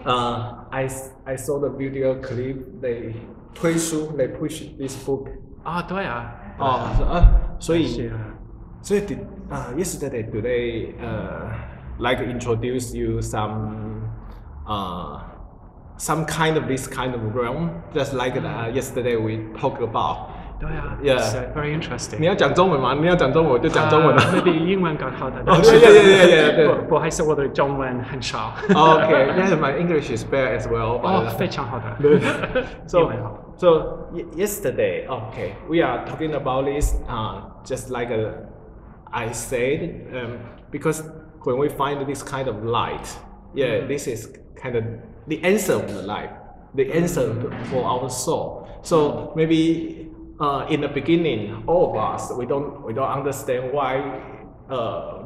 I saw the video clip. They push this book. 对啊。所以 yesterday do they like introduce you some kind of this kind of realm, just like yesterday we talked about. 对啊 ，Yeah, very interesting. 你要讲中文吗？你要讲中文我就讲中文了。maybe 英文更好的。对。不好意思，我的中文很少。Okay, yeah, my English is bad as well. 非常好的。So yesterday, okay, we are talking about this. Just like I said, because when we find this kind of light, this is kind of the answer of the life, the answer for our soul. So maybe in the beginning, all of us we don't understand why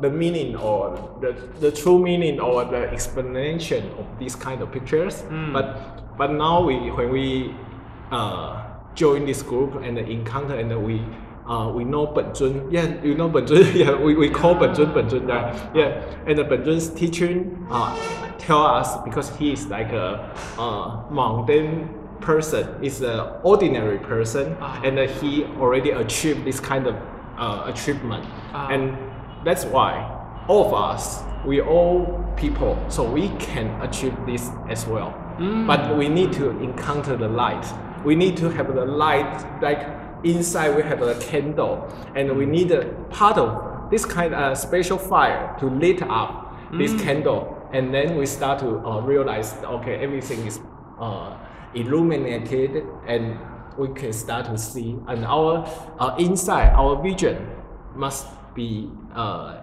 the meaning or the true meaning or the explanation of these kind of pictures. But now when we join this group and encounter and we know 本尊, you know 本尊, we call 本尊, and the 本尊's teaching tell us because he is like a mountain person, is an ordinary person, and he already achieved this kind of achievement, and that's why all of us, we all people, so we can achieve this as well. But we need to encounter the light. We need to have the light, like inside we have a candle, and we need a part of this kind of special fire to lit up this candle, and then we start to realize, okay, everything is illuminated, and we can start to see, and our inside, our vision must be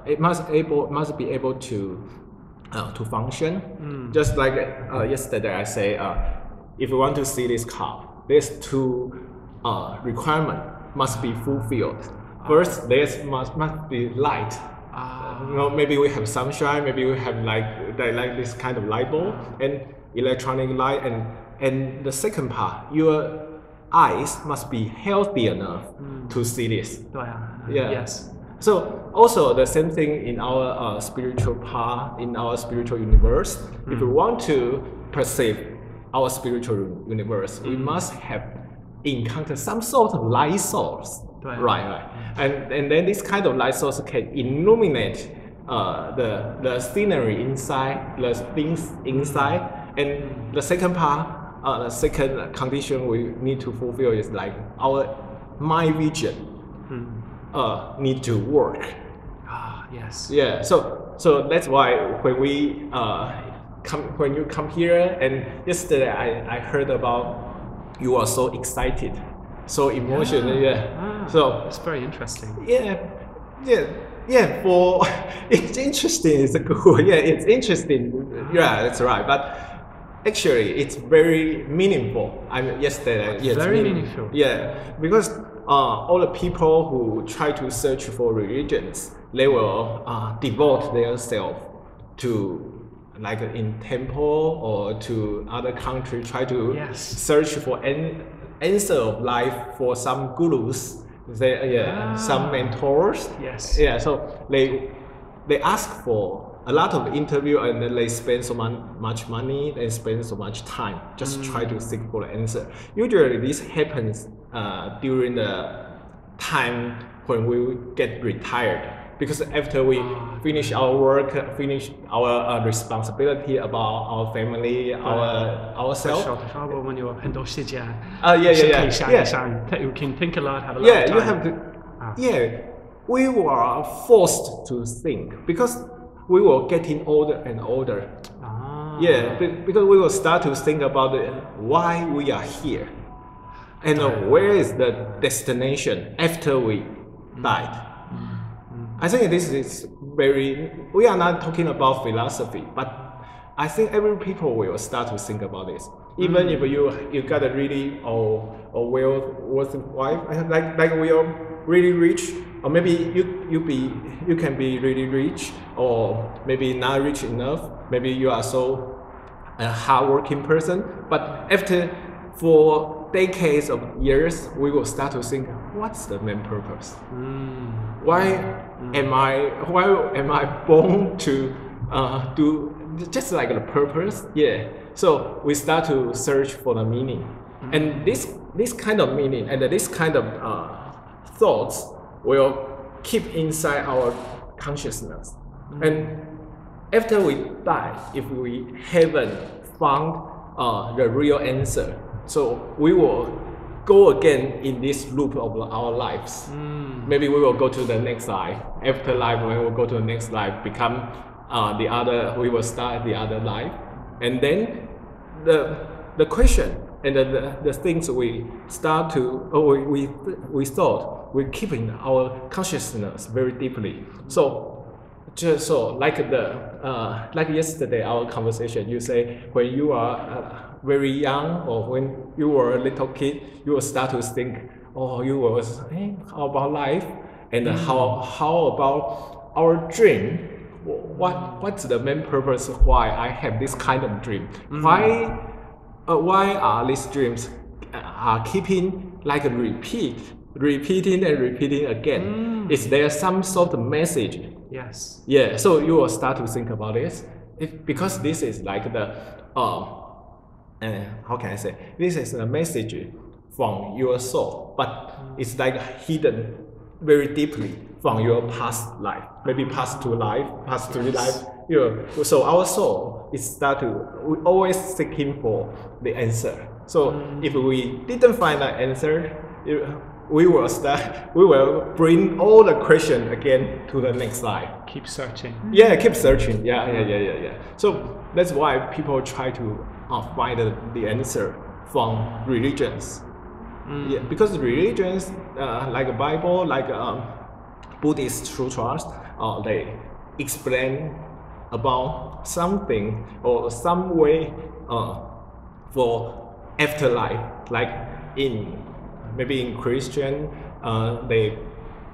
able to function. Just like yesterday I say, if you want to see this car, there's two requirements must be fulfilled. First, there must be light. Maybe we have sunshine, maybe we have like this kind of light bulb and electronic light, and the second part, your eyes must be healthy enough to see this. Yes. So also the same thing in our spiritual path, in our spiritual universe. If we want to perceive our spiritual universe, we must have encountered some sort of light source. Right. And then this kind of light source can illuminate the scenery inside, the things inside. And the second part, the second condition we need to fulfill is like our mind vision need to work. Yes. Yeah. So that's why when we when you come here, and yesterday I heard about you are so excited, so emotional. So it's very interesting. For it's interesting. It's a good. It's interesting. Yeah, that's right. But actually, it's very meaningful. Yesterday. It's very meaningful. Yeah, because all the people who try to search for religions, they will devote themselves to, like in temple or to other country, try to search for an answer of life for some gurus, some mentors. Yes. Yeah, so they ask for a lot of interview, and then they spend so much money and spend so much time just try to seek for the answer. Usually this happens during the time when we get retired, because after we finish our work, finish our responsibility about our family, ourselves. When you have 很多时间 you can think a lot, have a lot of time. You have to, we were forced to think because we were getting older and older. Because we will start to think about why we are here and where is the destination after we died. I think this is we are not talking about philosophy, but I think every people will start to think about this. Even if you got a really worthy wife, like we are really rich, or maybe you can be really rich, or maybe not rich enough. Maybe you are so a hardworking person, but after for decades of years, we will start to think, what's the main purpose? Why am I born to do just like the purpose. Yeah. So we start to search for the meaning, and this kind of meaning and this kind of thoughts will keep inside our consciousness. And after we die, if we haven't found the real answer, so we will go again in this loop of our lives. Maybe we will go to the next life. After life, we will go to the next life, become the other. We will start the other life, and then the question and the things we start to we thought we keep in our consciousness very deeply. So just so like like yesterday our conversation, you say when you are very young or when you were a little kid, you will start to think, oh, you was how about life, and how about our dream? What's the main purpose why I have this kind of dream? Why are these dreams are keeping like repeating and repeating again? Is there some sort of message? Yes. Yeah. So you will start to think about this, because this is like the how can I say? This is a message from your soul, but it's like hidden very deeply from your past life, maybe past two life, past three life. So our soul is we always seeking for the answer. So if we didn't find that answer, we will bring all the question again to the next life. Keep searching. Yeah, keep searching. Yeah. So that's why people try to find the answer from religions. Yeah, because religions like the Bible, like Buddhist sutras, they explain about something or some way for afterlife. Like maybe in Christian, they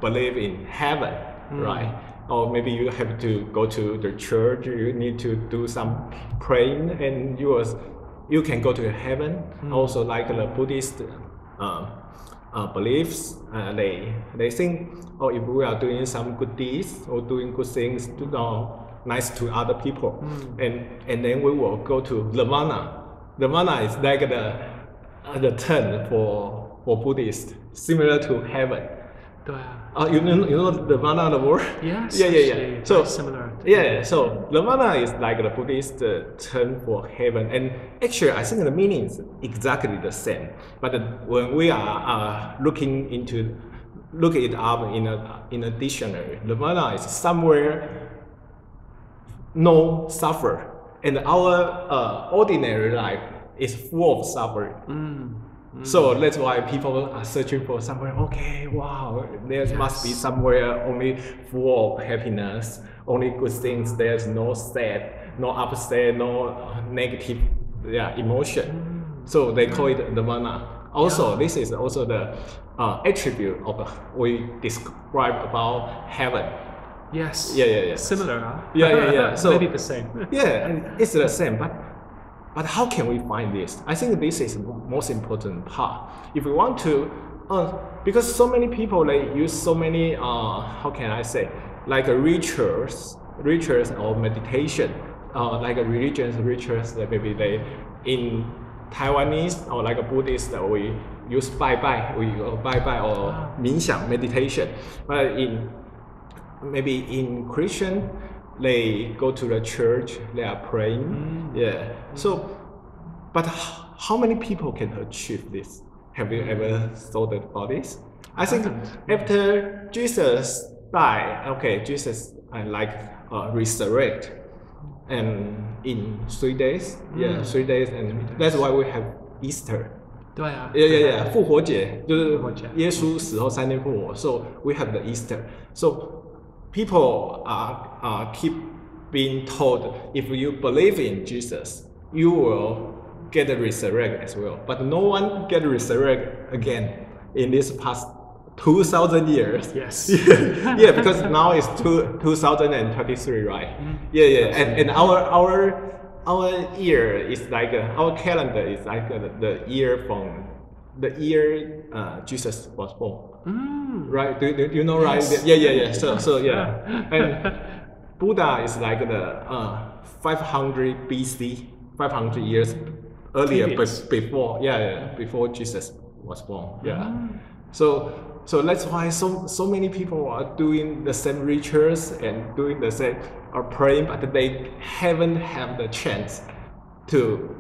believe in heaven, right? Or maybe you have to go to the church, you need to do some praying, and you can go to heaven. Also, like the Buddhist beliefs, they think, oh, if we are doing some good deeds or doing good things, nice to other people, and then we will go to Nirvana. Nirvana is like the term for Buddhist, similar to heaven. You know Nirvana, the word? Yes. Yeah. So similar. Yeah. So Nirvana is like the Buddhist term for heaven, and actually I think the meaning is exactly the same. But when we are looking it up in a dictionary, Nirvana is somewhere no suffer, and our ordinary life is full of suffering. So that's why people are searching for somewhere. Okay, wow, there must be somewhere only full of happiness, only good things. There's no sad, no upset, no negative emotion. So they call it Nirvana. Also, this is also the attribute of we describe about heaven. Yes. Yeah. Similar, huh? Yeah. So maybe the same. Yeah, it's the same, but how can we find this? I think this is the most important part. If we want to, because so many people, they use so many, how can I say, like rituals or meditation, like religious rituals, that maybe they, in Taiwanese or like a Buddhist, we use bye bye or 冥想 meditation. But maybe in Christian, they go to the church, they are praying. Yeah. So, but how many people can achieve this? Have you ever thought about this? I think after Jesus died, okay, Jesus resurrect, and in 3 days, 3 days, and that's why we have Easter. 对啊。Yeah. 复活节就是耶稣死后3天复活. So we have the Easter. So people keep being told, if you believe in Jesus, you will get resurrected as well. But no one get resurrected again in this past 2,000 years. Yes. Yeah, because now it's 2023, right? Yeah. And our year is like our calendar is like the year from the year Jesus was born. Right? Do you know? Yes. Right? Yeah. So yeah. Buddha is like the 500 BC, 500 years earlier, before before Jesus was born. Yeah. So that's why so many people are doing the same rituals and doing the same, are praying, but they haven't had the chance to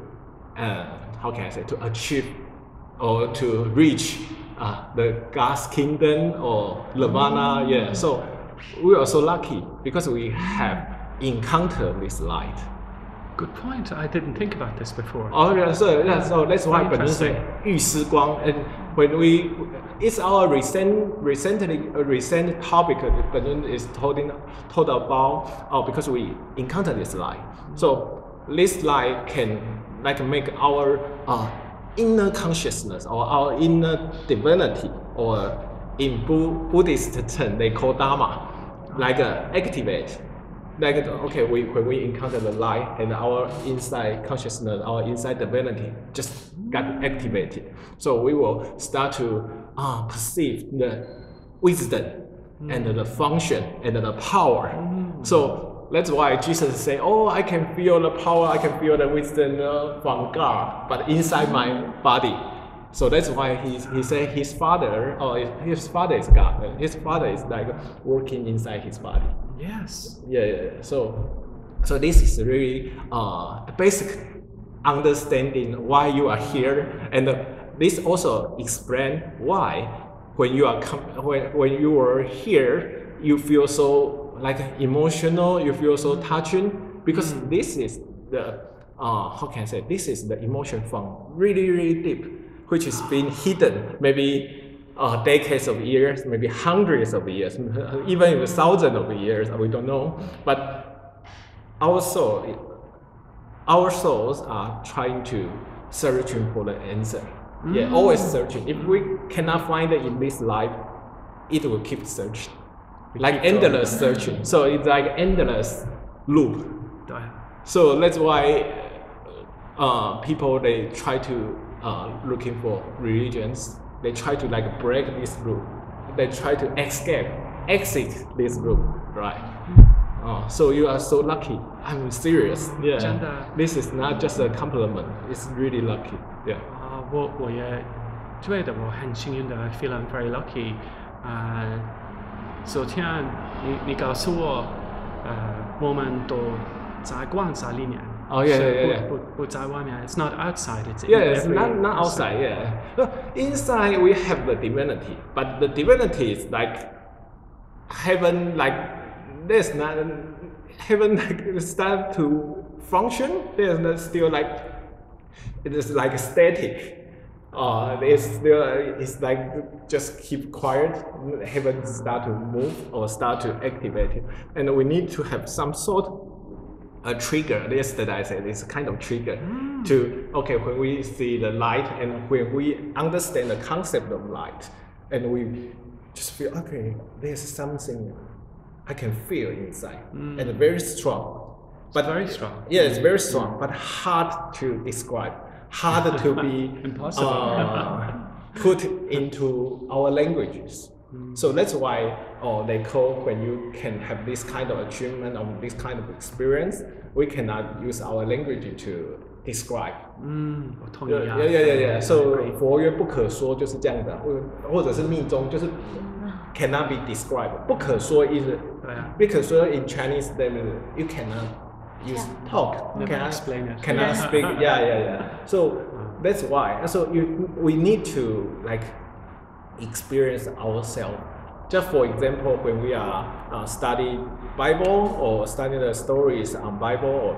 how can I say, to achieve or to reach the God's kingdom or nirvana. Yeah. So we are so lucky because we have encountered this light. Good point. I didn't think about this before. Oh yeah, so that's why 本身是遇师光 and when we, it's our recent topic 本身 is told about because we encountered this light. So this light can like make our inner consciousness or our inner divinity, or in Buddhist term they call Dharma, like activate. Like okay, when we encounter the light and our inside consciousness, our inside divinity just got activated. So we will start to perceive the wisdom and the function and the power. So that's why Jesus say, "Oh, I can feel the power, I can feel the wisdom from God, but inside my body." So that's why he said his father is God. His father is like working inside his body. Yes. Yeah. So this is really the basic understanding why you are here, and this also explain why when you are when you are here you feel so like emotional, you feel so touching, because this is the how can I say, this is the emotion from really deep, which has been hidden maybe decades of years, maybe hundreds of years, even thousands of years, we don't know. But our souls are trying to searching for the answer. Yeah, always searching. If we cannot find it in this life, it will keep searching, like endless searching. So it's like endless loop. So that's why people, they try to looking for religions. They try to like break this loop. They try to exit this loop, right? So you are so lucky. I'm serious. Yeah. This is not just a compliment. It's really lucky. Yeah. 我也觉得我很幸运的 ，feeling very lucky. 昨天你告诉我，我们都在光在里面。Oh yeah. It's not outside. It's it's not outside. Yeah. No, inside we have the divinity, but the divinity is like heaven. Like there's not heaven like start to function. There's still like it is like static. It's like just keep quiet. Heaven start to move or start to activate it, and we need to have some sort a trigger. This that I said is kind of trigger to when we see the light and when we understand the concept of light, and we just feel there's something I can feel inside, and very strong. But very strong. Yeah, it's very strong, but hard to describe, hard to be put into our languages. So that's why they call, when you can have this kind of achievement or this kind of experience, we cannot use our language to describe. 我同意啊。Yeah. So 佛曰不可说就是这样的，或者是密宗就是 cannot be described. 不可说 is 不可说 in Chinese you cannot use talk. Cannot explain it. Cannot speak. Yeah. So that's why. So we need to like experience ourselves. Just for example, when we are studying Bible or studying the stories on Bible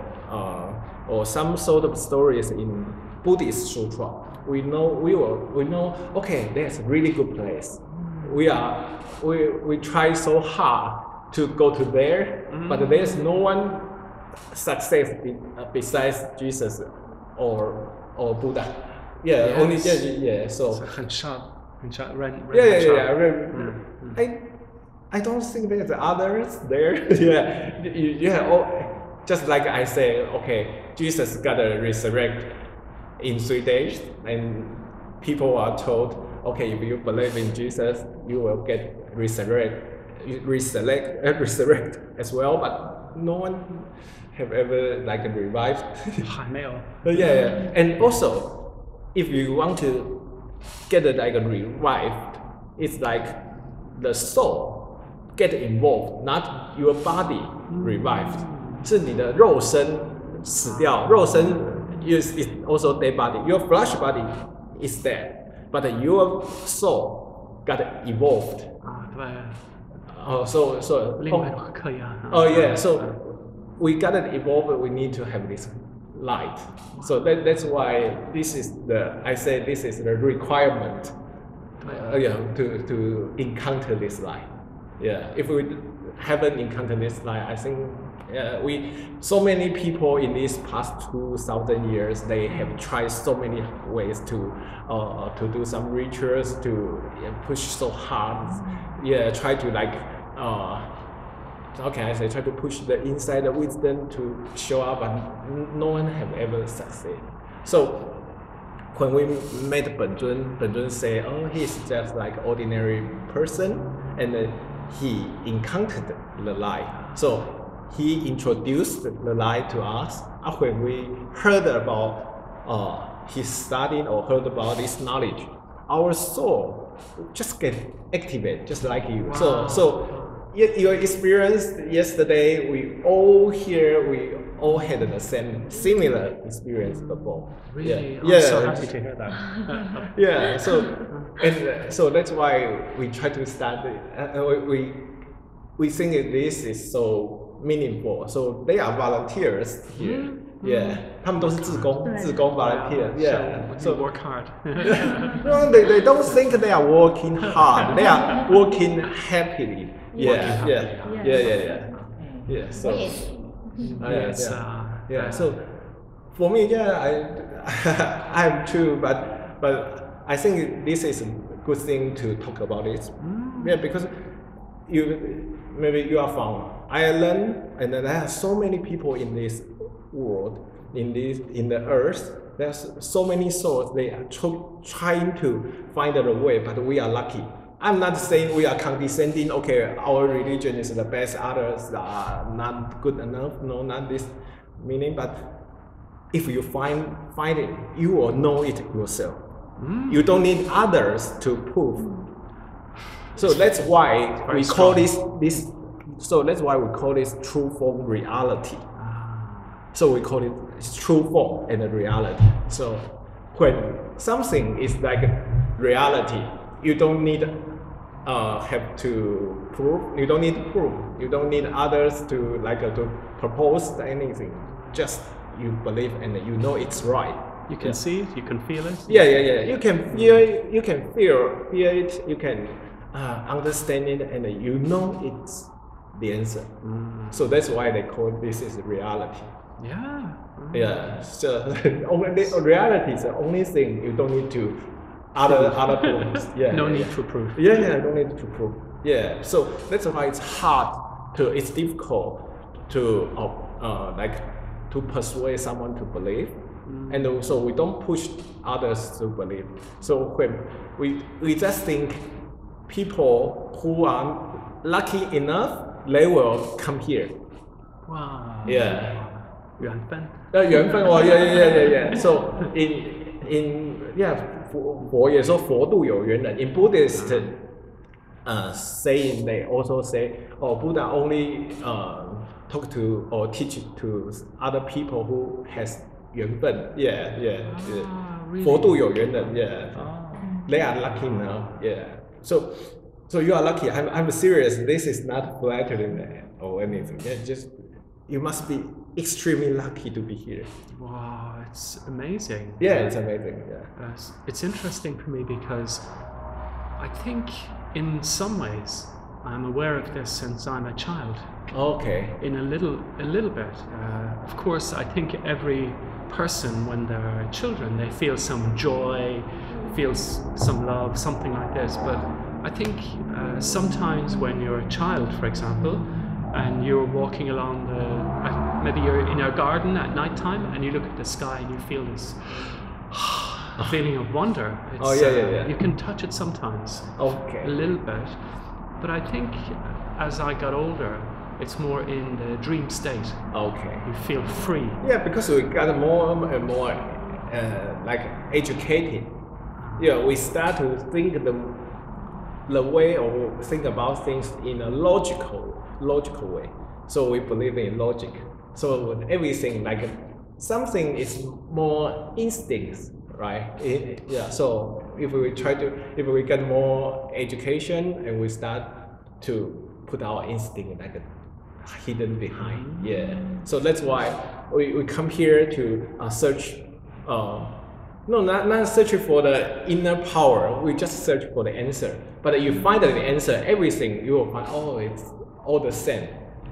or some sort of stories in Buddhist sutra, we know there's a really good place. We try so hard to go to there, but there's no one success besides Jesus or Buddha. Yeah, only so 很 sharp. I don't think there's others there. Just like I say, Jesus got resurrected in 3 days, and people are told, if you believe in Jesus, you will get resurrected resurrect as well, but no one have ever like revived. 还没有。Yeah. And also, if you want to get it like revived, it's like the soul get involved, not your body revived. 是你的肉身死掉，肉身 is also dead body. Your flesh body is dead, but your soul got evolved. 对。So 另外可以啊。yeah. So we got it evolved. We need to have this light. So that's why this is I say this is the requirement. To encounter this light. Yeah. If we haven't encountered this light, I think so many people in these past 2,000 years, they have tried so many ways to do some rituals, to push so hard. Yeah, try to like how can I say, try to push the inside the wisdom to show up, but no one have ever succeeded. So when we met Ben Zun say, oh, he's just like ordinary person, and he encountered the light. So he introduced the light to us. When we heard about his studying or heard about this knowledge, our soul just get activated, just like you. Wow. So your experience yesterday, we all had the similar experience before. Really? Yeah. I'm so happy to hear that. Yeah. So that's why we try to start. We think this is so meaningful. So they are volunteers here. Yeah. 他们都是志工 volunteer. Yeah. So work hard. No, they don't think they are working hard. They are working happily. Yeah. So. So for me, I'm too, but I think this is a good thing to talk about it. Yeah, because maybe you are from Ireland, and there are so many people in this world, in the earth. There's so many souls. They are trying to find a way, but we are lucky. I'm not saying we are condescending. Okay, our religion is the best. Others are not good enough. No, not this meaning. But if you find it, you will know it yourself. You don't need others to prove. So that's why we call this. So that's why we call this true form reality. So we call it true form and reality. So when something is like reality, you don't need have to prove. You don't need to prove. You don't need others to to propose anything. Just you believe and you know it's right. You can see it. You can feel it. Yeah. You can feel it. You can feel it. You can understand it, and you know it's the answer. So that's why they call this is reality. Yeah. Yeah. So reality is the only thing you don't need to other proofs. Yeah. No need to prove. Yeah. No need to prove. Yeah. So that's why it's difficult to to persuade someone to believe, and also we don't push others to believe. So when we just think people who are lucky enough, they will come here. Wow. Yeah. 缘分. Yeah. So in 佛也说佛度有缘人. In Buddhist saying, they also say, Buddha only talk to or teach to other people who has 缘分. Yeah. Really? 佛度有缘人. Yeah. They are lucky enough. Yeah. So you are lucky. I'm serious. This is not flattering or anything. Yeah, just you must be extremely lucky to be here. Wow, it's amazing. Yeah, it's amazing. Yeah. It's interesting for me because I think in some ways I'm aware of this since I'm a child. Okay. In a little bit. Of course, I think every person, when they're children, they feel some joy, feels some love, something like this. But I think sometimes when you're a child, for example, and you're walking along maybe you're in a garden at night time and you look at the sky and you feel this feeling of wonder. It's, yeah. You can touch it sometimes. Okay. A little bit. But I think as I got older, it's more in the dream state. Okay. You feel free. Yeah, because we got more and more like educated. Yeah, we start to think the way or think about things in a logical way. So we believe in logic. So everything like something is more instincts, right? Yeah. So if we get more education and we start to put our instinct like hidden behind. Yeah. So that's why we come here to search. No, not search for the inner power. We just search for the answer. But you find the answer, everything you will find. Oh, it's all the same.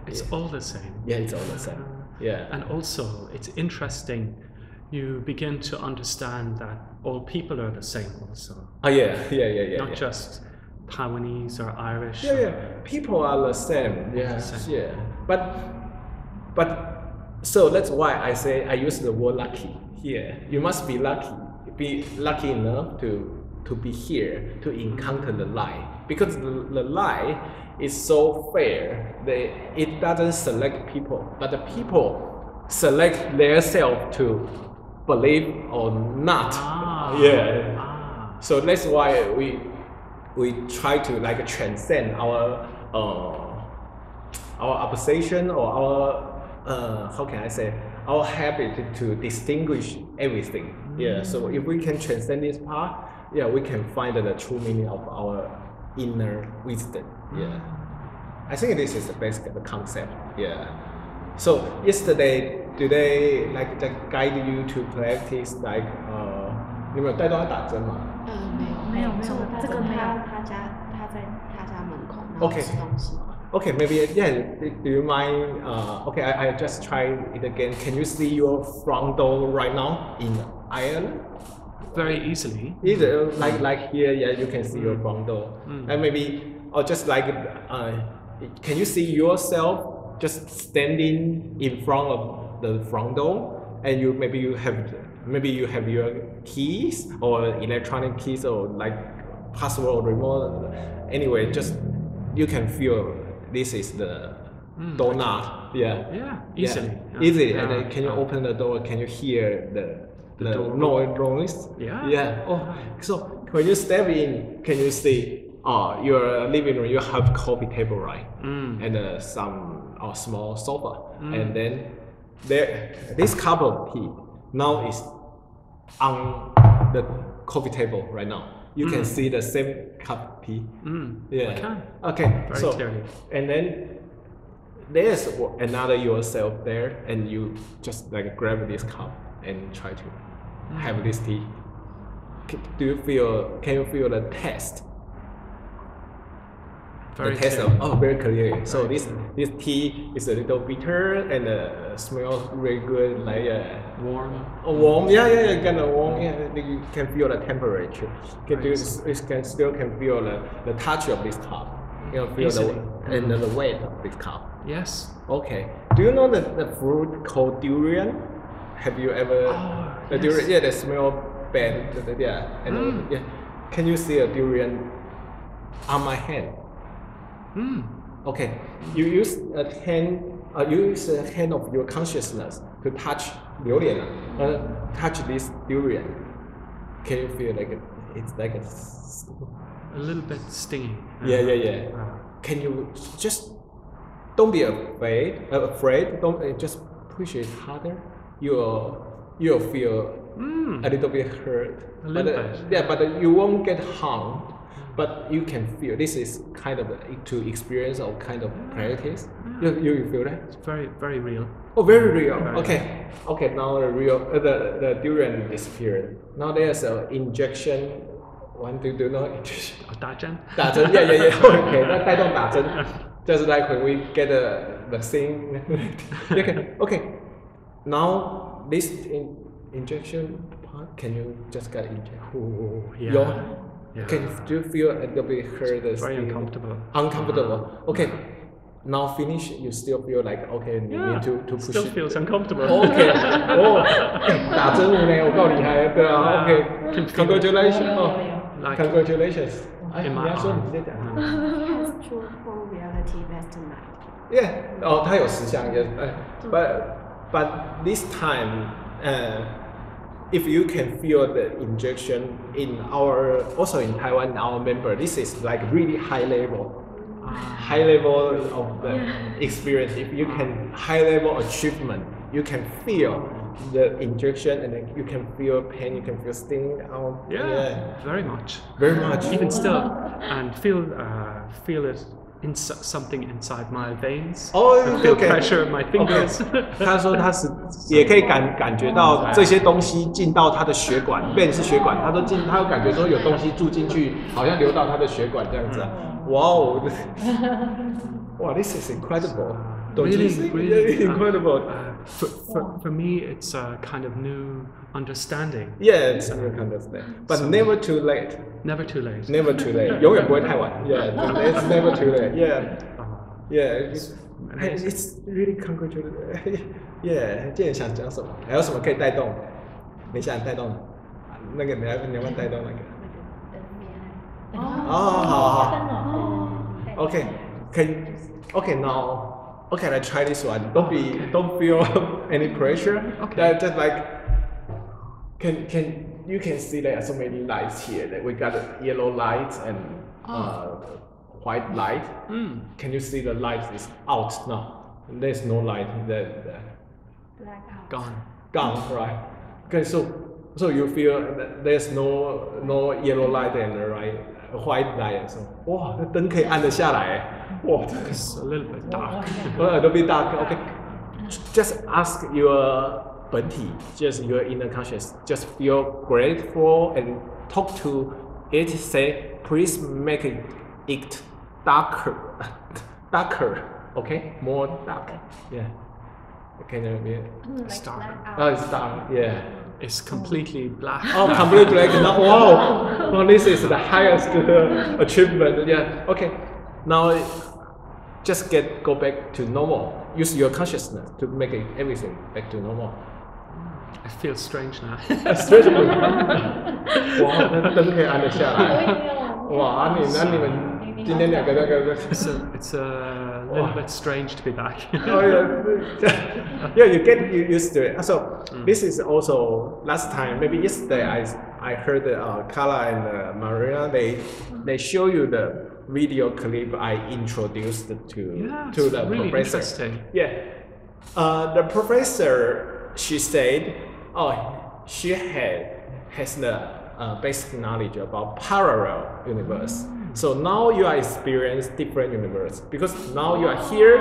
It's all the same. Yeah, it's all the same. Yeah. And also, it's interesting. You begin to understand that all people are the same. Also. Oh yeah. Not just Taiwanese or Irish. Yeah. People are the same. Yeah. Yeah. But so that's why I use the word lucky here. You must be lucky enough to be here to encounter the light, because the light is so fair. It doesn't select people, but the people select themselves to believe or not. So that's why we try to like transcend our opposition or our how can I say, our habit to distinguish everything. Yeah. So if we can transcend this part, yeah, we can find the true meaning of our inner wisdom. Yeah. I think this is the basic concept. Yeah. So yesterday, do they like guide you to practice like 你们有带到他打针吗？没有，这个他在他家门口，然后吃东西。Okay, maybe yeah. Do you mind? Okay, I just try it again. Can you see your front door right now in Ireland? Very easily. Either like here, yeah, you can see your front door, and maybe or just like can you see yourself just standing in front of the front door, and maybe you have your keys or electronic keys or like password or remote. Anyway, just you can feel this is the doorknob. Yeah. Easily. Yeah. Easy. And then can you open the door? Can you hear the noise? Yeah. Oh, so when you step in, can you see? Your living room, you have coffee table, right? And some small sofa, and then this cup of tea now is on the coffee table right now. You can see the same cup of tea. Yeah. Okay. Very clearly. And then there's another yourself there, and you just like grab this cup and try to have this tea. Can you feel the taste? Very the taste clear. Very clear. So this tea is a little bitter and smells very good, like warm. Warm. Yeah, kind of warm. Yeah, you can feel the temperature. You can still feel the touch of this cup. You can feel the weight of this cup. Yes. Okay. Do you know the fruit called durian? Have you ever? Yes. Durian. Yeah, the smell bad. Yeah. And yeah. Can you see a durian on my hand? Okay, you use a hand of your consciousness to touch 榴莲, touch this durian. Can you feel like it's like a little bit stinging? Yeah. Can you just don't be afraid. Don't just push it harder. You'll feel a little bit hurt. A little bit. Yeah, but you won't get harmed. But you can feel this is kind of to experience or kind of practice. You feel that? It's very, very real. Oh, very real. Okay. Now the durian disappeared. Now there's an injection. Do you know injection? 打针. 打针. Yeah. Okay. 那带动打针. Just like when we get a vaccine. Okay. Now this injection part, can you just get injected? Oh, yeah. Do you feel a little bit hurt? Very uncomfortable. Uncomfortable. Okay. Now finish. You still feel like okay. You need to push. Still feels uncomfortable. Okay. 打针呢，我够厉害，对啊。Okay. Congratulations. Congratulations. 你要说你直接讲。true for reality last night. Yeah. 哦，它有实相 yes. But this time, if you can feel the injection in our also in Taiwan our member, this is like really high level of the experience. If you can high level achievement, you can feel the injection and then you can feel pain, you can feel stinging out. Yeah, very much. Very much. Even still, and feel it something inside my veins. Oh, and feel okay. pressure in my fingers. 他说他是也可以感觉到这些东西进到他的血管，vein 是血管，他有感觉说有东西注进去，好像流到他的血管这样子啊。哇哦，哇 ，this is incredible. Really incredible. For me, it's a kind of new understanding. Yeah, it's new understand. But never too late. Never too late. Never too late. 永远不会太晚。Yeah, it's never too late. Yeah, yeah. It's really congratulating. Yeah. 今天想讲什么？还有什么可以带动？你想带动？那个你要不要带动那个？哦，好。Okay. Okay now. Okay, let's try this one. Don't feel any pressure. Okay. Just like you can see there are so many lights here. That we got yellow light and white light. Can you see the light is out now? There's no light. Gone, right? Okay, so you feel that there's no yellow light and white light. So 哇，那灯可以按得下来。哇， It's a little bit dark. A little bit dark. Okay. Just ask your 本体, just your inner conscious. Just feel grateful and talk to it. Say, please make it darker, darker. Okay, more dark. Yeah. Can you hear? It's dark. Oh, it's dark. Yeah. It's completely black. Oh, completely black. Now, wow. Well, this is the highest achievement. Yeah. Okay. Now, just go back to normal. Use your consciousness to make everything back to normal. I feel strange now. Strange. 哇，那灯可以按得下来。哇，你们今天两个那个。It's a little bit strange to be back. Oh yeah. Yeah, you get used to it. So this is also last time, maybe yesterday, I heard Carla and Marina. They show you the video clip I introduced to the really professor. Interesting. Yeah, the professor, she said, she has the basic knowledge about parallel universe. So now you are experiencing different universe because now you are here.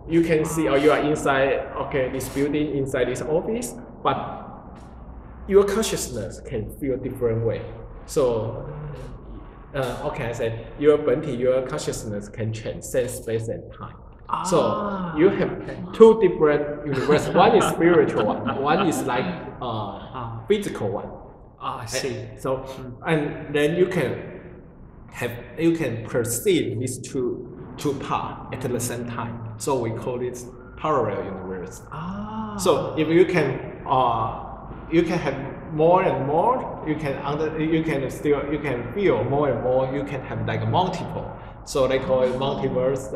You can see, or you are inside. Okay, this building, inside this office, but your consciousness can feel different way. So. Okay, I said your consciousness can transcend space and time. So you have two different universes. One is spiritual one is like physical one. I see. So and then you can perceive these two parts at the same time. So we call it parallel universe. So if you can have more and more, you can feel more and more, you can have like a multiple. So they call it multiverse.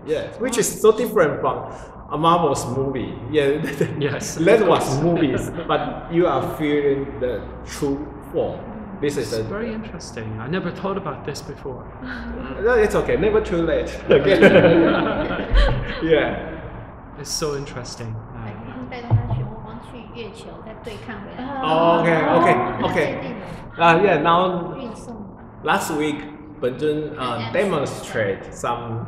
Yeah, which is so different from a Marvel's movie. Yeah, yes. That was movies, but you are feeling the true form. This is very interesting. I never thought about this before. No, it's okay. Never too late. Okay. Yeah. It's so interesting. Okay. Yeah. Now, last week, Ben Zhen demonstrate some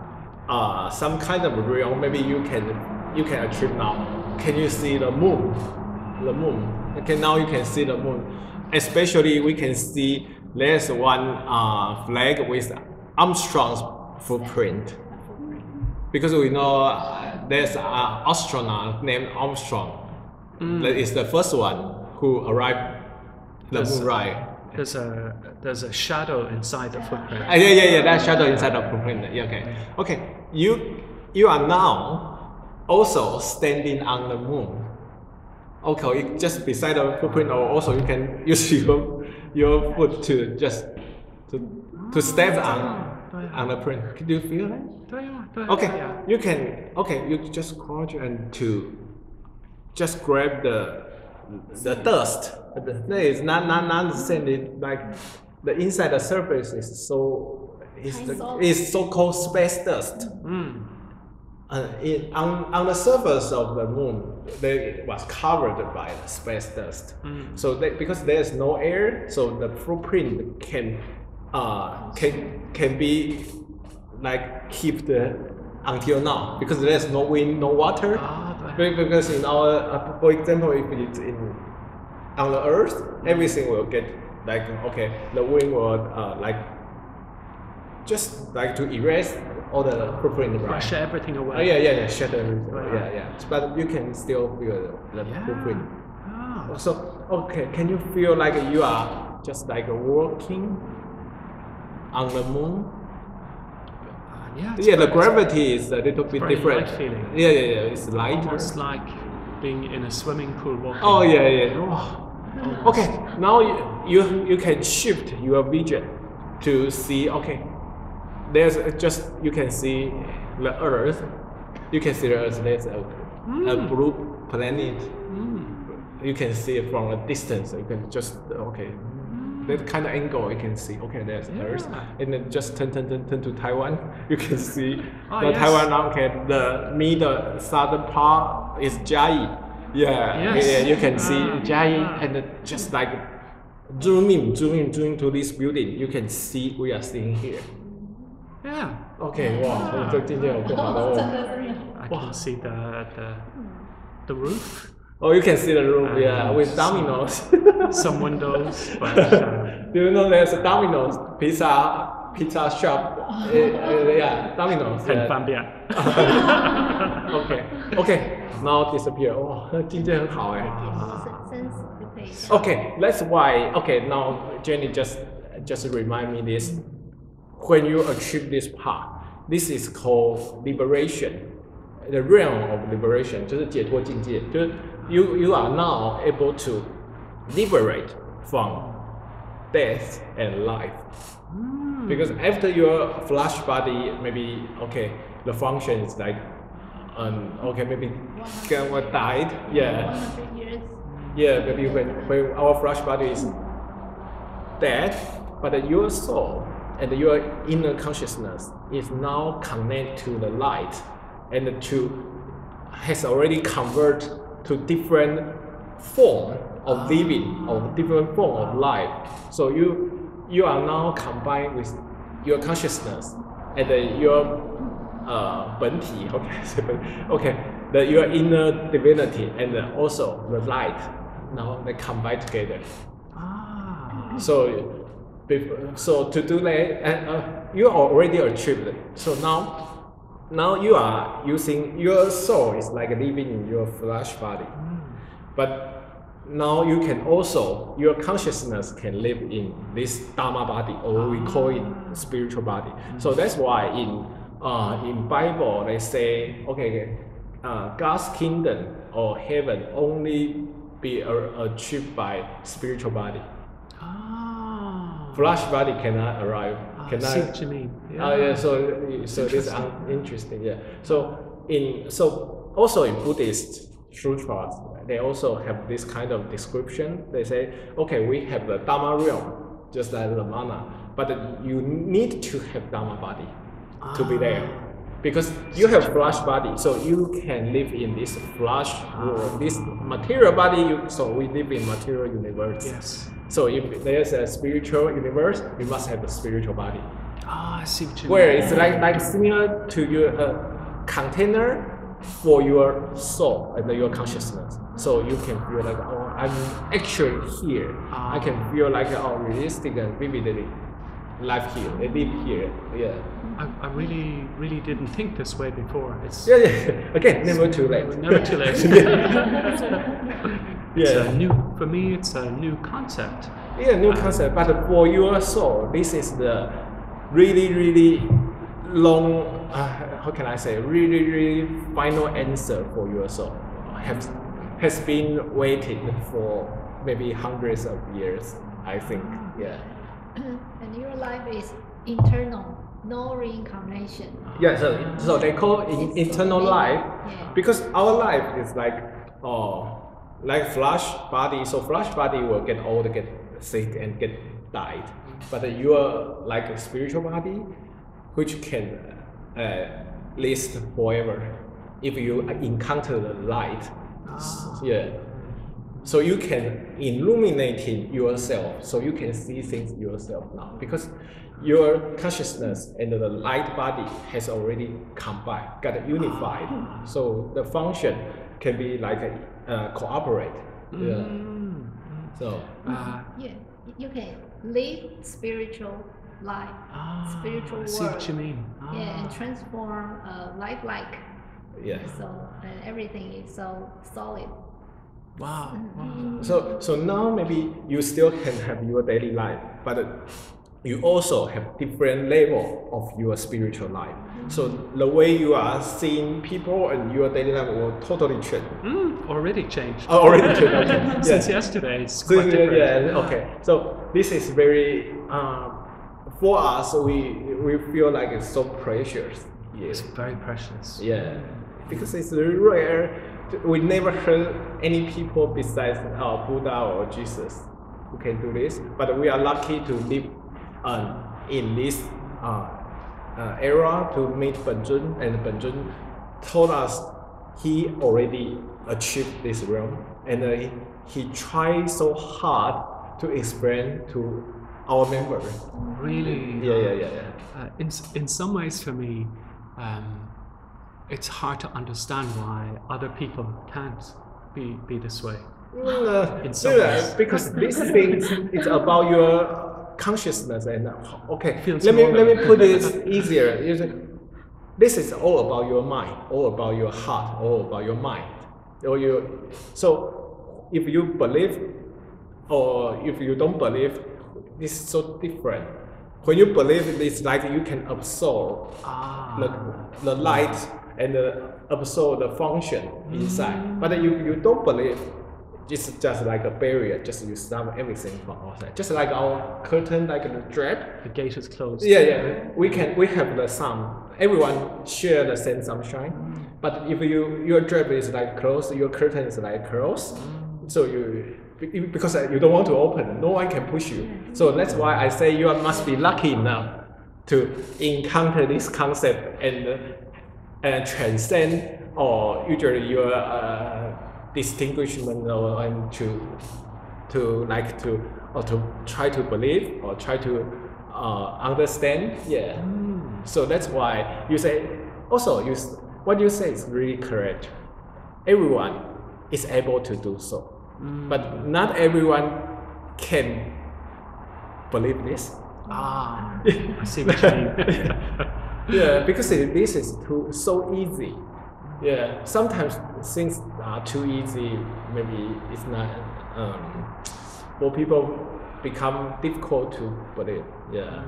kind of realm. Maybe you can achieve now. Can you see the moon? The moon. Okay, now you can see the moon. Especially, we can see there's one flag with Armstrong's footprint. Because we know there's an astronaut named Armstrong. That is the first one who arrived the moon, right? There's a shadow inside the footprint. Yeah. That shadow inside the footprint. Yeah, okay. You are now also standing on the moon. Okay, just beside the footprint, or also you can use your foot to step on. on the print. Can you feel that? 对啊，对啊。 Okay, Yeah. you can. Okay, you just crouch and to just grab the dust. That is not the same. It, like the inside the surface is so is so called space dust. On the surface of the moon, they was covered by the space dust. So because there is no air, so the footprint can be like keep until now because there is no wind, no water. Because in our, for example, if it's on the Earth, everything will get like the wind will like just like to erase all the footprint, right? Brush everything away. Yeah, shed everything. Yeah. But you can still feel the footprint. Oh. So okay, can you feel like you are just like walking on the moon? Yeah, the gravity is a little bit very different. light feeling. Yeah, it's lighter. Almost like being in a swimming pool walking. Oh yeah. Oh. Okay, now you can shift your vision to see. Okay, there's just you can see the Earth. You can see the Earth. There's a blue planet. You can see it from a distance. You can just that kind of angle you can see. Okay, there's Earth, and then just turn to Taiwan. You can see Taiwan now. Okay, the middle southern part is嘉義. Yeah, you can see嘉義, and just like zoom in to this building, you can see we are seeing here. Yeah. Okay, wow, 这今天有更好的哦。I can see the roof. Oh, you can see the roof, with dominoes. Some windows, but do you know there's a Domino's pizza shop? Domino's. 很方便。Okay, now disappear. 哇，今天很好哎。Okay, that's why. Okay, now Jenny just remind me this. When you achieve this part, this is called liberation. The realm of liberation 就是解脱境界，就是 you are now able to liberate from death and life. Because after your flesh body, maybe the function is like maybe died. Maybe when our flesh body is dead, but your soul and your inner consciousness is now connected to the light and has already converted to different form of living or different form of life. So you are now combined with your consciousness and your 本体, your inner divinity and also the light. Now they combine together. So to do that, you already achieved it. So now you are using your soul is like living in your flesh body, but now you can also your consciousness can live in this Dharma body, or we call it spiritual body. So that's why in Bible they say God's kingdom or heaven only be achieved by spiritual body. Flesh body cannot arrive. I see what you mean. So this is interesting. Yeah. So also in Buddhist sutras, they also have this kind of description. They say, we have the Dharma realm, just like the mana, but you need to have Dharma body to be there, because you have flesh body, so you can live in this flesh world, this material body. So we live in material universe. Yes. So if there's a spiritual universe, we must have a spiritual body. I see what you mean. Where it's like similar to your container for your soul and your consciousness. So you can feel like, I'm actually here. I can feel like, realistic and vividly live here, I live here. Yeah. I really didn't think this way before. It's Again, never too late. Never too late. For me, it's a new concept. Yeah, new concept. But for your soul, this is the really long, how can I say, really final answer for your soul. Has been waiting for maybe hundreds of years, I think. Yeah. And your life is internal. no reincarnation. Yeah, so they call eternal life, because our life is like flesh body. So flesh body will get old, get sick, and get died. But your like a spiritual body, which can last forever if you encounter the light. Yeah. So you can illuminate yourself, so you can see things yourself now, because your consciousness and the light body has already combined, got unified. So the function can be like cooperate. Yeah. So you can live spiritual life, spiritual world. I see what you mean. Yeah, and transform life-like. Yeah. So everything is so solid. Wow. So now maybe you still can have your daily life, but you also have different level of your spiritual life. So the way you are seeing people and your daily life will totally change. Already changed. Oh, already changed. Okay. Since yesterday, it's quite different. Yeah. Okay. So this is very for us. We feel like it's so precious. Yeah. It's very precious. Yeah, because it's rare. We never heard any people besides Buddha or Jesus who can do this. But we are lucky to live in this era to meet Benjun, and Benjun told us he already achieved this realm, and he tried so hard to explain to our members. Really? Yeah. In some ways, for me, it's hard to understand why other people can't be this way. In some ways. Because this thing is about your consciousness, and let me put it easier. This is all about your mind, all about your heart, all about your mind. So if you believe or if you don't believe, this is so different. When you believe, it's like you can absorb the light and absorb the function inside. But you don't believe, it's just like a barrier, just you stop everything from outside. Just like our curtain, like the drape. The gate is closed. Yeah. We have the sun. Everyone share the same sunshine. But if your drape is like closed, your curtain is like closed. So because you don't want to open, no one can push you. So that's why I say you must be lucky enough to encounter this concept and transcend, or usually your distinguishment, and to try to believe or try to understand. Yeah. So that's why you say. Also, what you say is really correct. Everyone is able to do so. But not everyone can believe this. I see what you mean. Yeah, because this is so easy. Yeah, sometimes things are too easy. Maybe it's not. For people become difficult to believe. Yeah.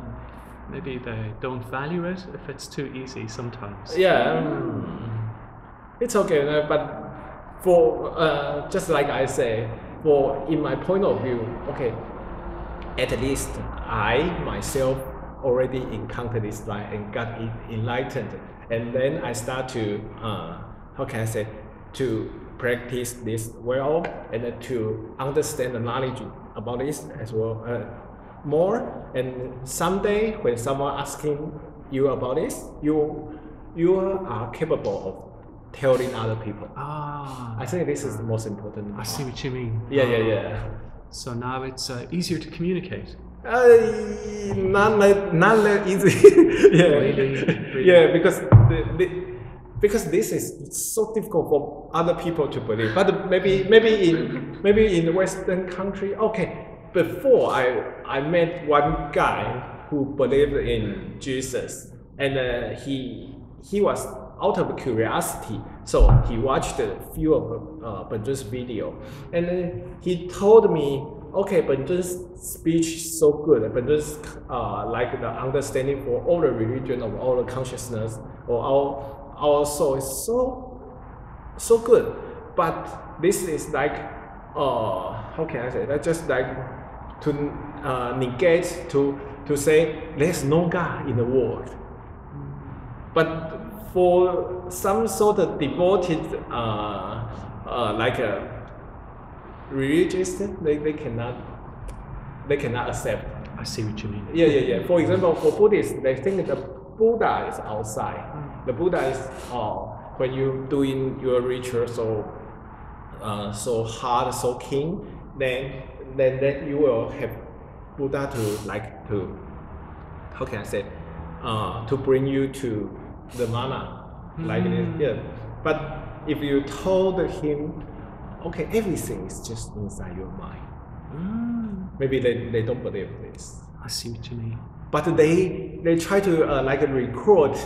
Maybe they don't value it if it's too easy sometimes. Yeah, it's okay, but. For just like I say, in my point of view, at least I myself already encountered this light and got enlightened, and then I start to to practice this well, and to understand the knowledge about this as well more. And someday when someone asking you about this, you are capable of telling other people. I think this is the most important part. I see what you mean. Yeah. So now it's easier to communicate. Not that easy. Yeah. Really? Yeah, because this is so difficult for other people to believe. But maybe in the Western country, before I met one guy who believed in Jesus, and he was out of curiosity, so he watched a few of Benjun's video, and he told me, Benjun's speech is so good. Benjun's like the understanding for all the religion of all the consciousness or our soul is so good. But this is like how can I say that? Just like to negate to say there's no God in the world. but for some sort of devoted, like a religious, they cannot accept. I see what you mean. Yeah. For example, for Buddhists, they think the Buddha is outside. The Buddha is when you doing your ritual so hard, so keen, then you will have Buddha to how can I say, to bring you to the mana, like this. Yeah. But if you told him, okay, everything is just inside your mind, maybe they don't believe this. I see what you mean. But they try to like record.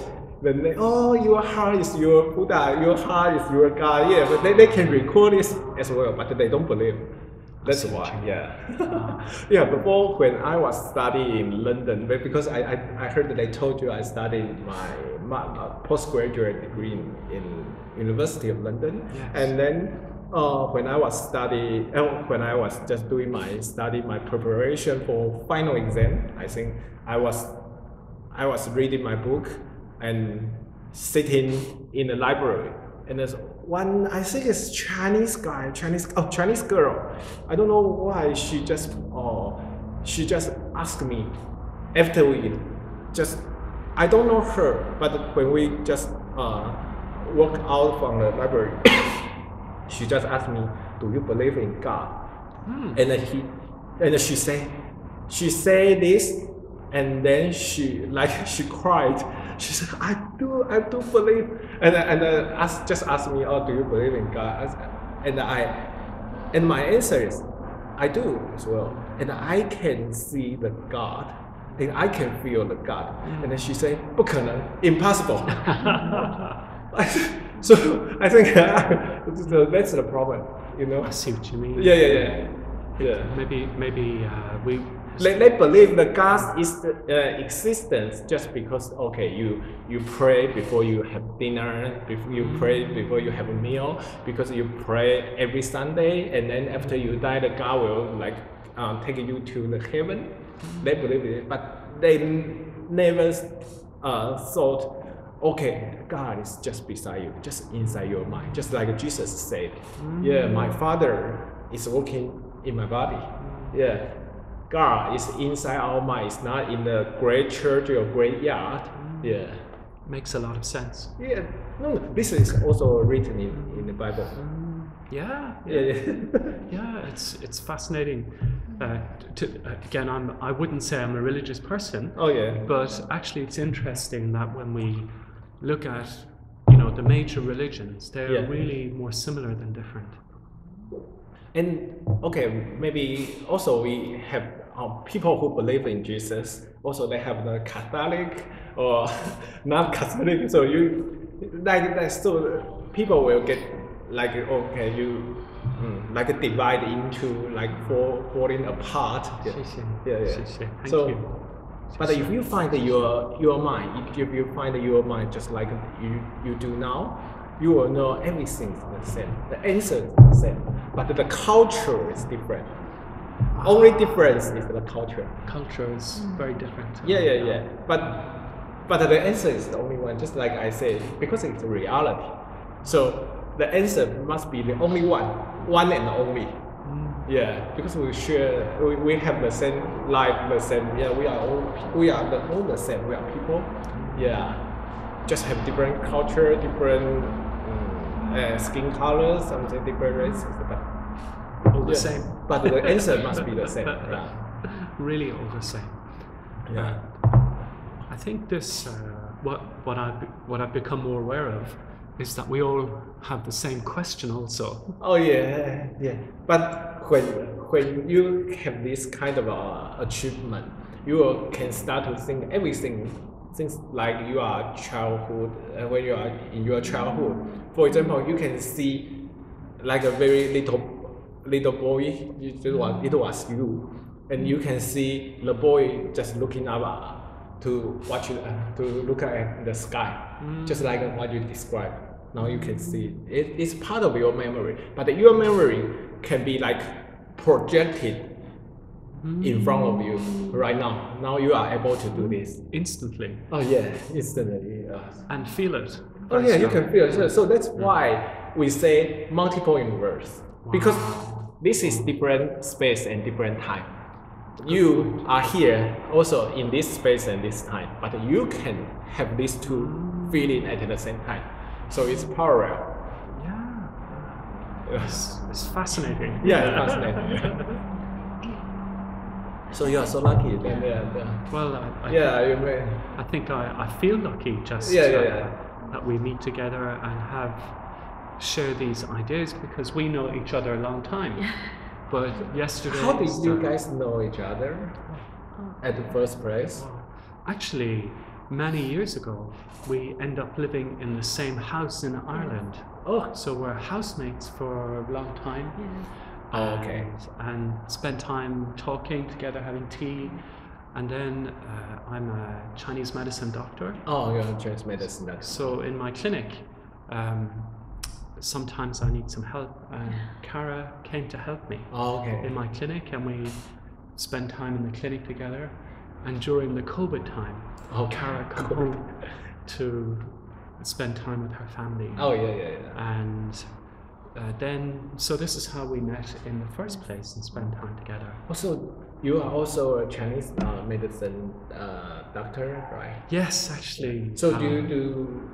Then your heart is your Buddha, your heart is your God. Yeah, but they can record this as well, but they don't believe. That's why, yeah. Yeah, before when I was studying in London, because I heard that they told you I studied my postgraduate degree in University of London. Yes. And then when I was just doing my preparation for final exam, I think I was reading my book and sitting in the library, and there's one, I think it's Chinese girl. I don't know why she just asked me after we just, I don't know her, but when we just walk out from the library, she just asked me, "Do you believe in God?" And she said this, and then she cried. She said, I do believe, and just asked me, "Oh, do you believe in God?" And my answer is, I do as well, and I can see the God, and I can feel the God. And then she said, 不可能, impossible. So I think that's the problem, you know. I see what you mean. Yeah. Maybe we. They believe the God's existence just because, okay, you pray before you have dinner, you pray before you have a meal, because you pray every Sunday, and then after you die, the God will take you to the heaven. They believe it, but they never thought, okay, God is just beside you, just inside your mind, just like Jesus said. Yeah, my Father is working in my body. Yeah. God is inside our mind. It's not in the great church or great yard. Yeah. Makes a lot of sense. Yeah. No, this is also written in the Bible. Yeah. Yeah, it's fascinating. Again, I wouldn't say I'm a religious person. Oh yeah. But actually, it's interesting that when we look at the major religions, they're really more similar than different. And okay, maybe also we have people who believe in Jesus. Also, they have the Catholic or not Catholic. So you so people will get divide into falling apart. Yeah. Thank you. But if you find your mind, just like you do now, you will know everything is the same. The answer is the same, but the culture is different. Only difference is the culture. Culture is very different. Yeah. But the answer is the only one. Just like I said, because it's a reality. So the answer must be the only one and only. Yeah, because we have the same life, the same. Yeah, we are all the same. We are people. Yeah, just have different culture, different skin colors, something different races, but all the same. But the answer must be the same. Yeah. Really all the same. Yeah. I think this what I've become more aware of is that we all have the same question also. Oh yeah. But when you have this kind of achievement, you can start to think everything. Things like you are childhood, when you are in your childhood. For example, you can see like a very little boy. It was you, and you can see the boy just looking up to look at the sky, just like what you described. Now you can see it's part of your memory, but your memory can be like projected in front of you right now. Now you are able to do this. Instantly. Oh yeah, instantly. And feel it. Oh yeah, you can feel it. So that's why we say multiple universe. Because this is different space and different time. You are here also in this space and this time, but you can have these two feeling at the same time. So it's parallel. Yeah. It's fascinating. Yeah, fascinating. So you are so lucky then. Well, I think I feel lucky just that we meet together and share these ideas, because we know each other a long time. But yesterday... How did you guys know each other at the first place? Actually, many years ago, we end up living in the same house in Ireland. Oh. So we're housemates for a long time. Okay. And spend time talking together, having tea. And then I'm a Chinese medicine doctor. Oh, you're a Chinese medicine doctor. So in my clinic, sometimes I need some help, and Cara came to help me in my clinic, and we spend time in the clinic together. And during the COVID time, Cara came home to spend time with her family. And so this is how we met in the first place and spend time together. Also, you are also a Chinese medicine doctor, right? Yes, actually. So do you do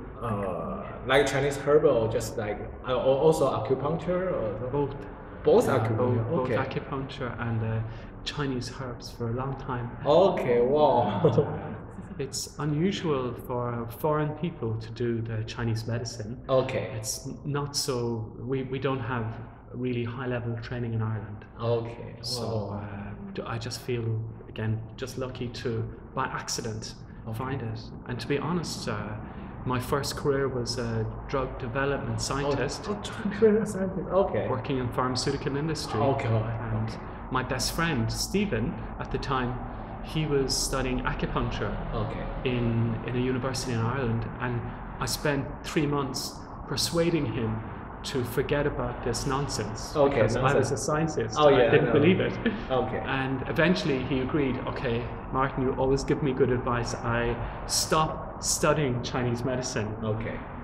like Chinese herbal, or just like also acupuncture, or both? Both acupuncture. Both acupuncture and Chinese herbs for a long time. Okay, wow. It's unusual for foreign people to do the Chinese medicine. Okay. It's not so. We don't have really high level training in Ireland. Okay. So I just feel again just lucky to by accident find it. And to be honest, my first career was a drug development scientist. Drug development scientist. Okay. Working in pharmaceutical industry. Okay. And my best friend Stephen at the time, he was studying acupuncture in a university in Ireland, and I spent 3 months persuading him to forget about this nonsense. Because I was a scientist. I didn't believe it. And eventually he agreed, okay, Martin, you always give me good advice. I stopped studying Chinese medicine.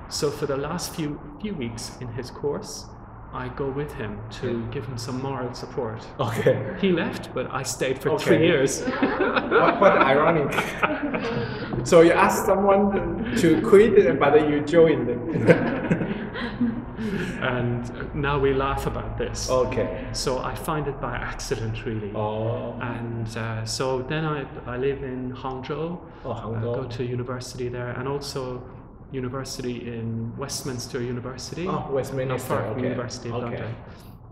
So for the last few weeks in his course, I go with him to give him some moral support. He left, but I stayed for 3 years. What ironic. So you asked someone to quit, but you joined. And now we laugh about this. So I find it by accident, really. And so then I live in Hangzhou. Go to university there, and also university in Westminster University. Westminster. University of London.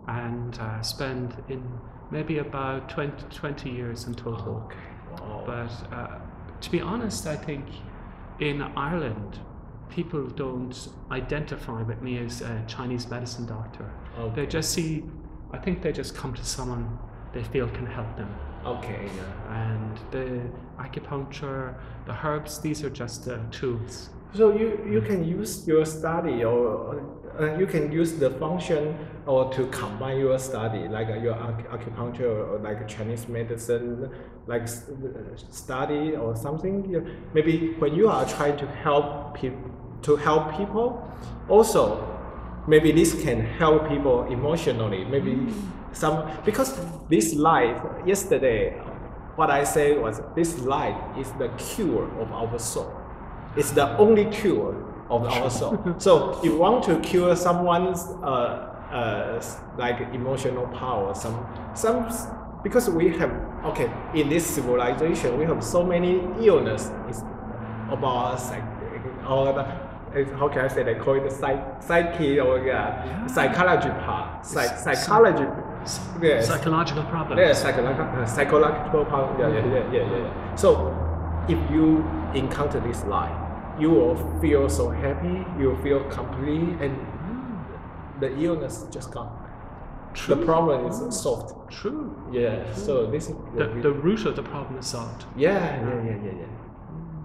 And spend in maybe about 20 years in total. But to be honest, I think in Ireland, people don't identify with me as a Chinese medicine doctor. They just I think they just come to someone they feel can help them. And the acupuncture, the herbs, these are just tools. So you can use your study, or you can use the function, or to combine your study, like your acupuncture, or like Chinese medicine, like study or something. Maybe when you are trying to help people, also maybe this can help people emotionally. Maybe because this light, yesterday, what I said was this light is the cure of our soul. It's the only cure of our soul. So if you want to cure someone's like emotional power, because we have in this civilization we have so many illness about how can I say, they call it the psyche or psychology part, psychology. Psychological problems. Psychological problem. So if you encounter this light, you will feel so happy, you will feel complete, and the illness just gone. The problem is solved. So this is the root of the problem is solved.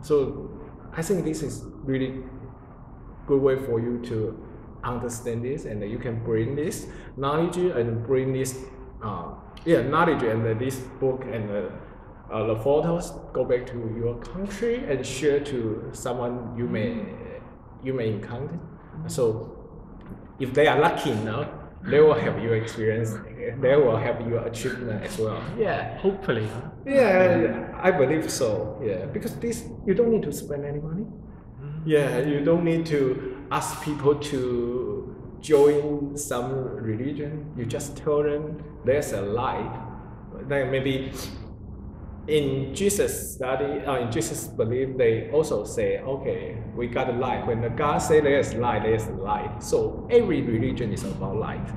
So I think this is really good way for you to understand this, and you can bring this knowledge and bring this knowledge and this book and the photos go back to your country and share to someone you may encounter. So if they are lucky enough, they will have your experience. They will have your achievement as well. Yeah. Hopefully. Huh? Yeah, I believe so. Yeah, because this you don't need to spend any money. Yeah, you don't need to ask people to join some religion. You just tell them there's a light. Then maybe in Jesus study, in Jesus belief, they also say, okay, we got a light. When the God say there's light. So every religion is about light.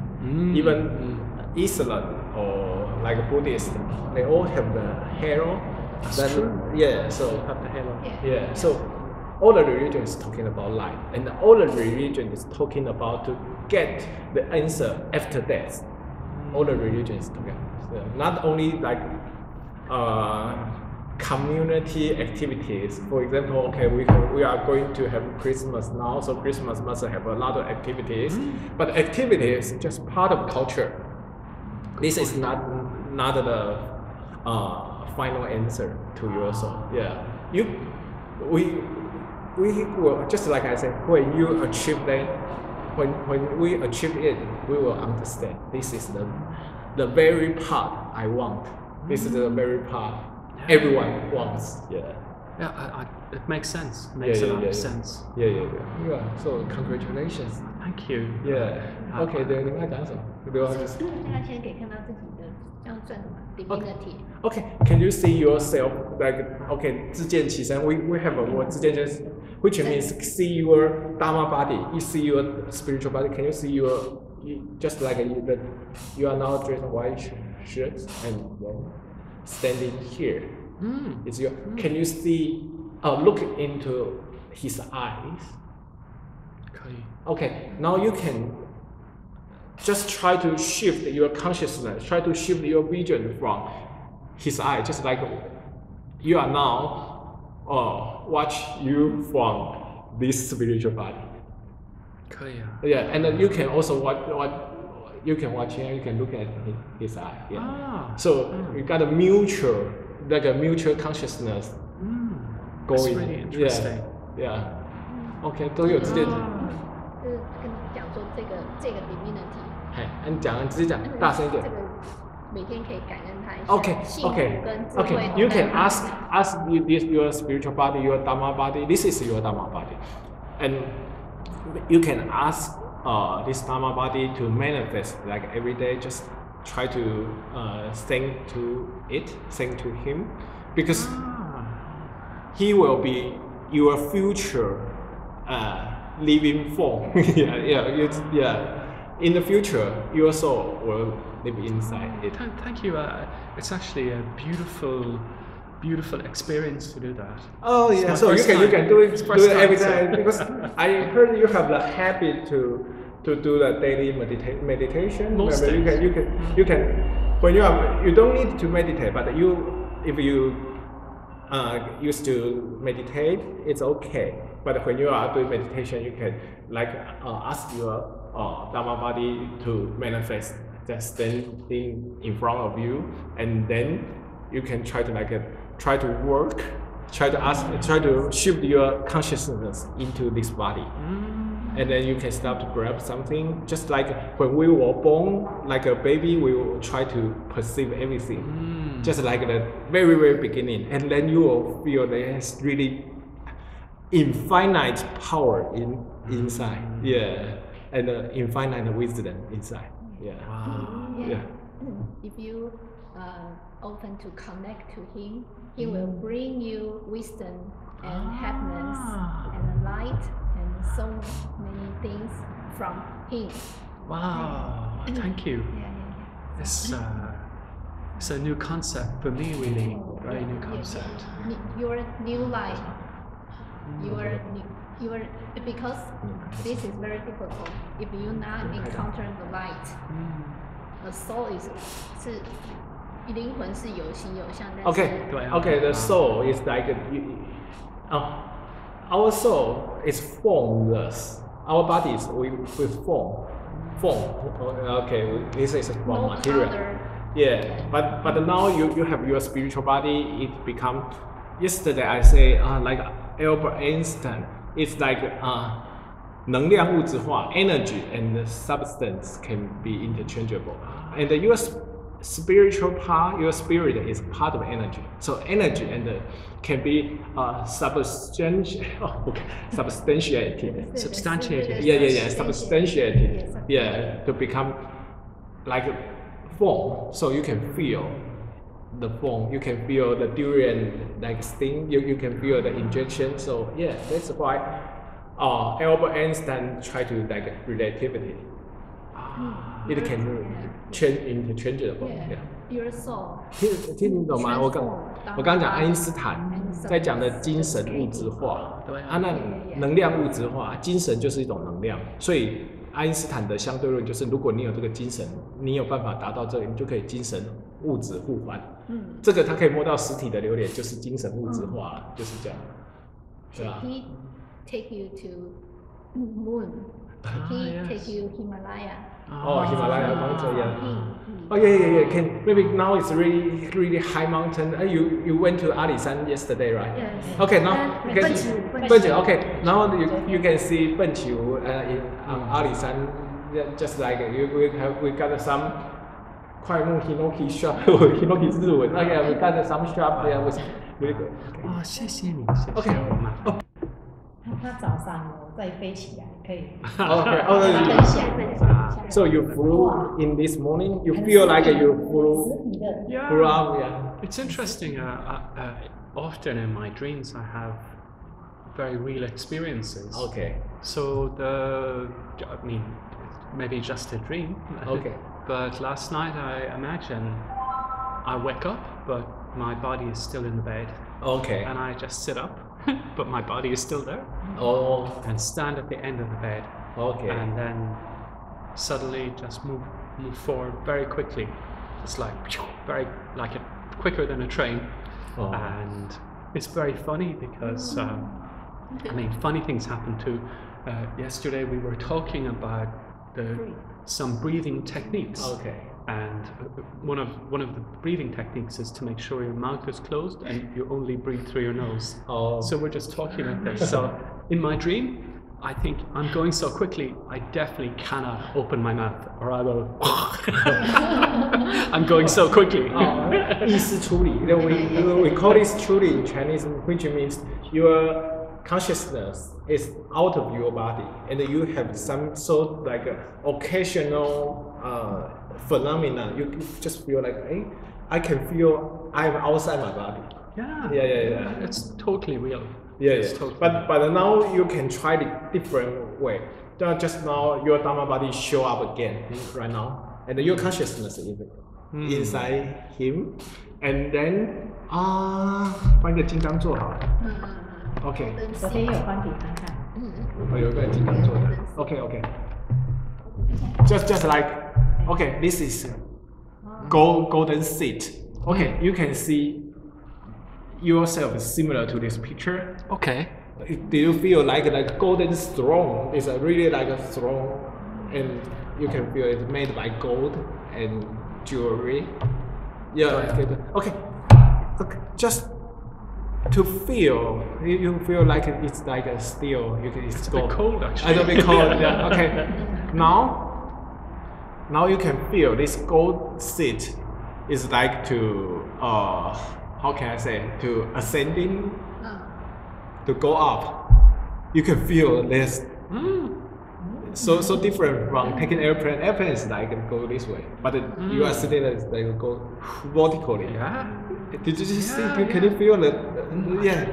Even Islam or like Buddhist, they all have the halo. That's true. Yeah, so Have the halo. yeah, so all the religion is talking about light, and all the religion is talking about to get the answer after death. All the religion is talking, so not only like community activities. For example, okay, we are going to have Christmas now, so Christmas must have a lot of activities. But activity is just part of culture. This is not the final answer to your soul. Yeah, we will, just like I said, when you achieve that, when we achieve it, we will understand this is the very part I want. This is the very part everyone wants. Yeah. Yeah, it makes sense. Makes a lot of sense. Yeah. So congratulations. Thank you. Yeah. Okay. 对，你刚才讲什么？对吧？大家先可以看到自己的，这样算什么 divinity？ Okay. Can you see yourself like okay? 自见其身. We have a word 自见其身, which means see your Dharma body. You see your spiritual body. Can you see just like you are now dressed in white shirts and standing here. It's your. Can you see? Look into his eyes. Okay. Now you can just try to shift your consciousness. Try to shift your vision from his eye, just like you are now. Watch you from this spiritual body. Yeah, and then you can also watch. You can watch him. You can look at his eye. Yeah. So you got a mutual consciousness going. That's really interesting. Yeah. Okay. 都有直接。就是跟讲说这个 divinity。你讲，直接讲，大声一点。这个每天可以感恩他一下。Okay. You can ask your spiritual body, your Dharma body. This is your Dharma body, and you can ask this Dharma body to manifest like every day. Just try to sing to him, because he will be your future living form. In the future, your soul will live inside it. Thank you. It's actually a beautiful experience to do that. Oh yeah, so you can do it every day, because I heard you have the habit to do the daily meditation. Most days. You can when you don't need to meditate, but if you used to meditate, it's okay. But when you are doing meditation, you can like ask your Dharma body to manifest, just standing in front of you, and then you can try to work, try to shift your consciousness into this body. And then you can start to grab something, just like when we were born, like a baby, we will try to perceive everything, just like the very, very beginning. And then you will feel there's really infinite power inside, and infinite wisdom inside. Yeah. If you open to connect to him, he will bring you wisdom and happiness and light and so many things from him. Wow, thank you. It's a new concept for me, really. Very new concept. Your new life. Because this is very difficult. If you not encounter the light, the soul is 灵魂是有形有相，但是 Okay. The soul is like our soul is formless. Our body is with form. foam. Okay, this is from No material. powder. Yeah, but now you have your spiritual body. It become. Yesterday I say like Albert Einstein. It's like 能量物质化 energy and substance can be interchangeable. And your spiritual part, your spirit is part of energy. So energy and can be substantiated. Substantiated. Yeah. Substantiated. Yeah, to become like form. So you can feel the form. You can feel the durian like sting. You can feel the injection. So yeah, that's why Albert Einstein tried to like relativity. It can change interchangeable. Yeah. Your soul. 听懂吗？我刚讲爱因斯坦在讲的精神物质化，对啊，那能量物质化，精神就是一种能量，所以爱因斯坦的相对论就是，如果你有这个精神，你有办法达到这里，你就可以精神物质互换。这个它可以摸到实体的榴莲，就是精神物质化，就是这样，对吧 He take you to moon. He take you Himalaya. Oh, Himalaya mountain, yeah. Oh, yeah. Can maybe now it's really high mountain. You went to Alisan yesterday, right? Yes. Okay, now Benqiu. Okay, now you can see Benqiu in Alisan. Just like we got some 快木 Hinoki shop. Hinoki 是日文。Okay, we got some shop there was really good. 哦，谢谢你，谢谢。 Okay. 他早上再飞起来可以 Okay. 分享。 So you flew in this morning. You feel like you flew 实体的 Yeah. around, yeah. It's interesting. Often in my dreams, I have very real experiences. Okay. So I mean, maybe just a dream. Okay. But last night I imagine I wake up, but my body is still in the bed, Okay. and I just sit up, but my body is still there, Oh. and stand at the end of the bed, Okay. and then suddenly just move forward very quickly. It's like quicker than a train. Oh. And it's very funny because I mean, funny things happen too. Yesterday we were talking about some breathing techniques. Okay. And one of the breathing techniques is to make sure your mouth is closed and you only breathe through your nose. Oh. So we're just talking about this. So in my dream, I think I'm going so quickly, I definitely cannot open my mouth, or I will. I'm going so quickly. 意识处理 we call this 处理 in Chinese, which means your consciousness is out of your body, and you have some sort like occasional phenomena. You just feel like, hey, I can feel I'm outside my body. Yeah. It's totally real. Yeah. It's totally But now you can try the different way. Just now your Dharma body show up again right now, and your consciousness is inside him, and then 把你的金刚做好了。OK， 昨天也有翻给他看。有一个金刚做的。OK。Just like okay, this is golden seat. Okay, you can see yourself similar to this picture. Okay. Do you feel like the golden throne is really like a throne, and you can feel it's made by gold and jewelry? Yeah. Okay. Just to feel, you feel like it's like a steel. It's a bit cold actually. A little bit cold. Yeah. Okay. Now you can feel this gold seat is like to how can I say, to ascending, to go up. You can feel this. So different from taking airplane. Airplane is like go this way, but you are sitting there like go vertically. Yeah. Did you just see? Can you feel it? Yeah.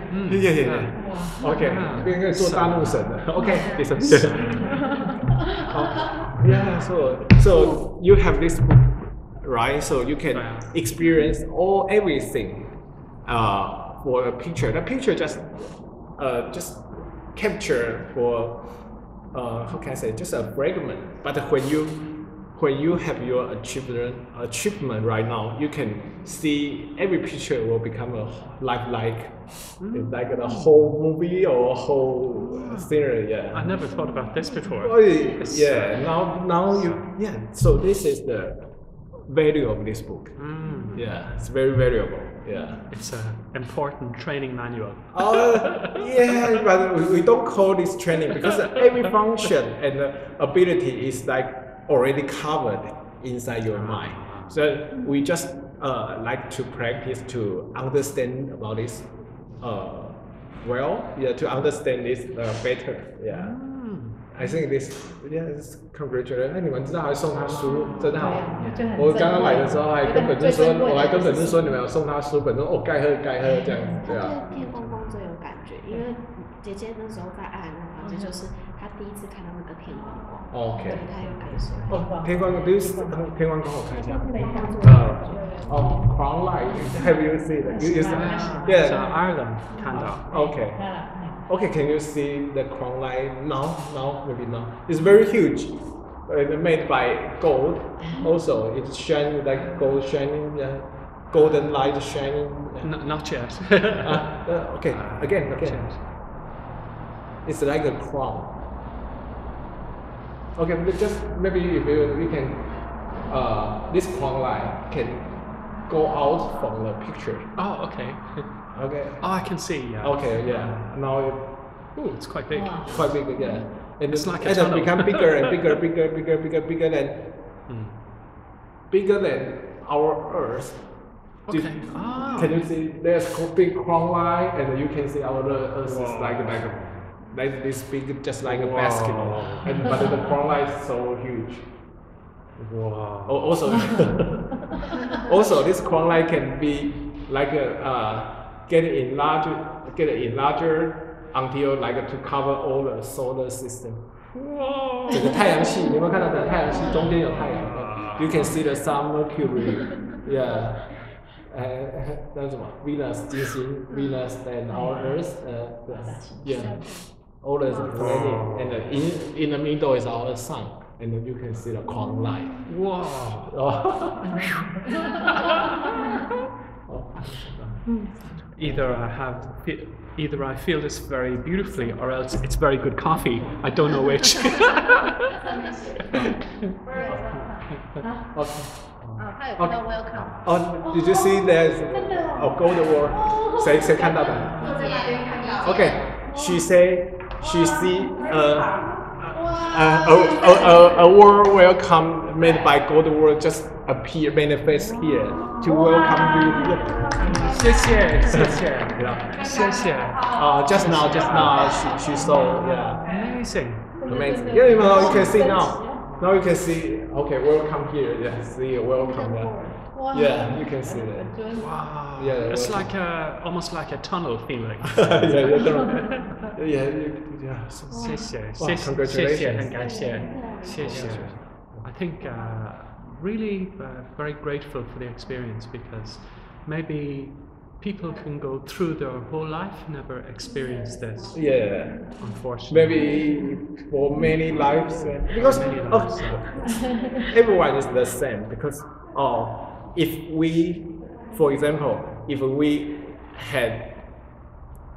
Okay. 应该做大怒神的。Okay. Yeah. So you have this book, right? So you can experience everything for a picture. The picture just capture for how can I say, just a fragment. But when when you have your achievement right now, you can see every picture will become a lifelike. It's like a whole movie or a whole scenery. Yeah. I never thought about this before. Oh, yeah. Now you. Yeah. So this is the value of this book. Yeah, it's very valuable. Yeah. It's an important training manual. Yeah, but we don't call this training because every function and ability is like already covered inside your mind. So we just like to practice to understand about this to understand this better. Yeah. I think this, yes, congratulations. 那你们知道还送他书，真好。我刚刚来的时候还跟本尊说，我还跟本尊说你们有送他书，本尊盖喝这样子，对啊。对天公公最有感觉，因为姐姐那时候在爱的房间，就是她第一次看到那个天光光， OK。对，她有感受。天光光我看一下。Crown Light. Have you seen it? Yeah. So Ireland, kind of. Okay. Okay, can you see the crown light now? No, maybe not. It's very huge. Made by gold. Also, it's shining like gold shining. Yeah. Golden light shining. Yeah. Not yet. Okay, again. It's like a crown. Okay, but just maybe if you can, this crown light can go out from the picture. Oh, okay. Okay. Oh, I can see. Yeah. Okay, yeah. Now It's quite big. quite big, yeah. And It's like a it tunnel. become bigger and bigger than our Earth. Okay. Can you see? There's a big crown line, and you can see our Earth is like this big, just like a basketball. But the crown line is so huge. Wow. Also, this crown line can be like get enlarged until like to cover all the solar system. 整个太阳系，你有没有看到的太阳系中间有太阳 ？You can see the Sun, Mercury, yeah. 那是什么 ？Venus 金星 ，Venus and our Earth, yeah. All the planet, and in the middle is our Sun, and then you can see the crown light. Wow. Either I feel this very beautifully, or else it's very good coffee. I don't know which. 他有看到 welcome。Did you see there's a gold wall? 谁看到的？我在那边看到。Okay, she see a word welcome made by gold word just appear manifest here to welcome you. 谢谢。Just now she saw, yeah. Amazing. Amazing. Yeah, you can see now. Now you can see. Okay, welcome here. Yeah, see welcome there. Yeah, you can see that. Wow. Yeah, It's like almost like a tunnel feeling. Yeah. 谢谢 Congratulations. 很感谢 I think really very grateful for the experience, because maybe people can go through their whole life never experience this. Yeah. Unfortunately. Maybe for many lives, because everyone is the same. Because if we, for example, if we had,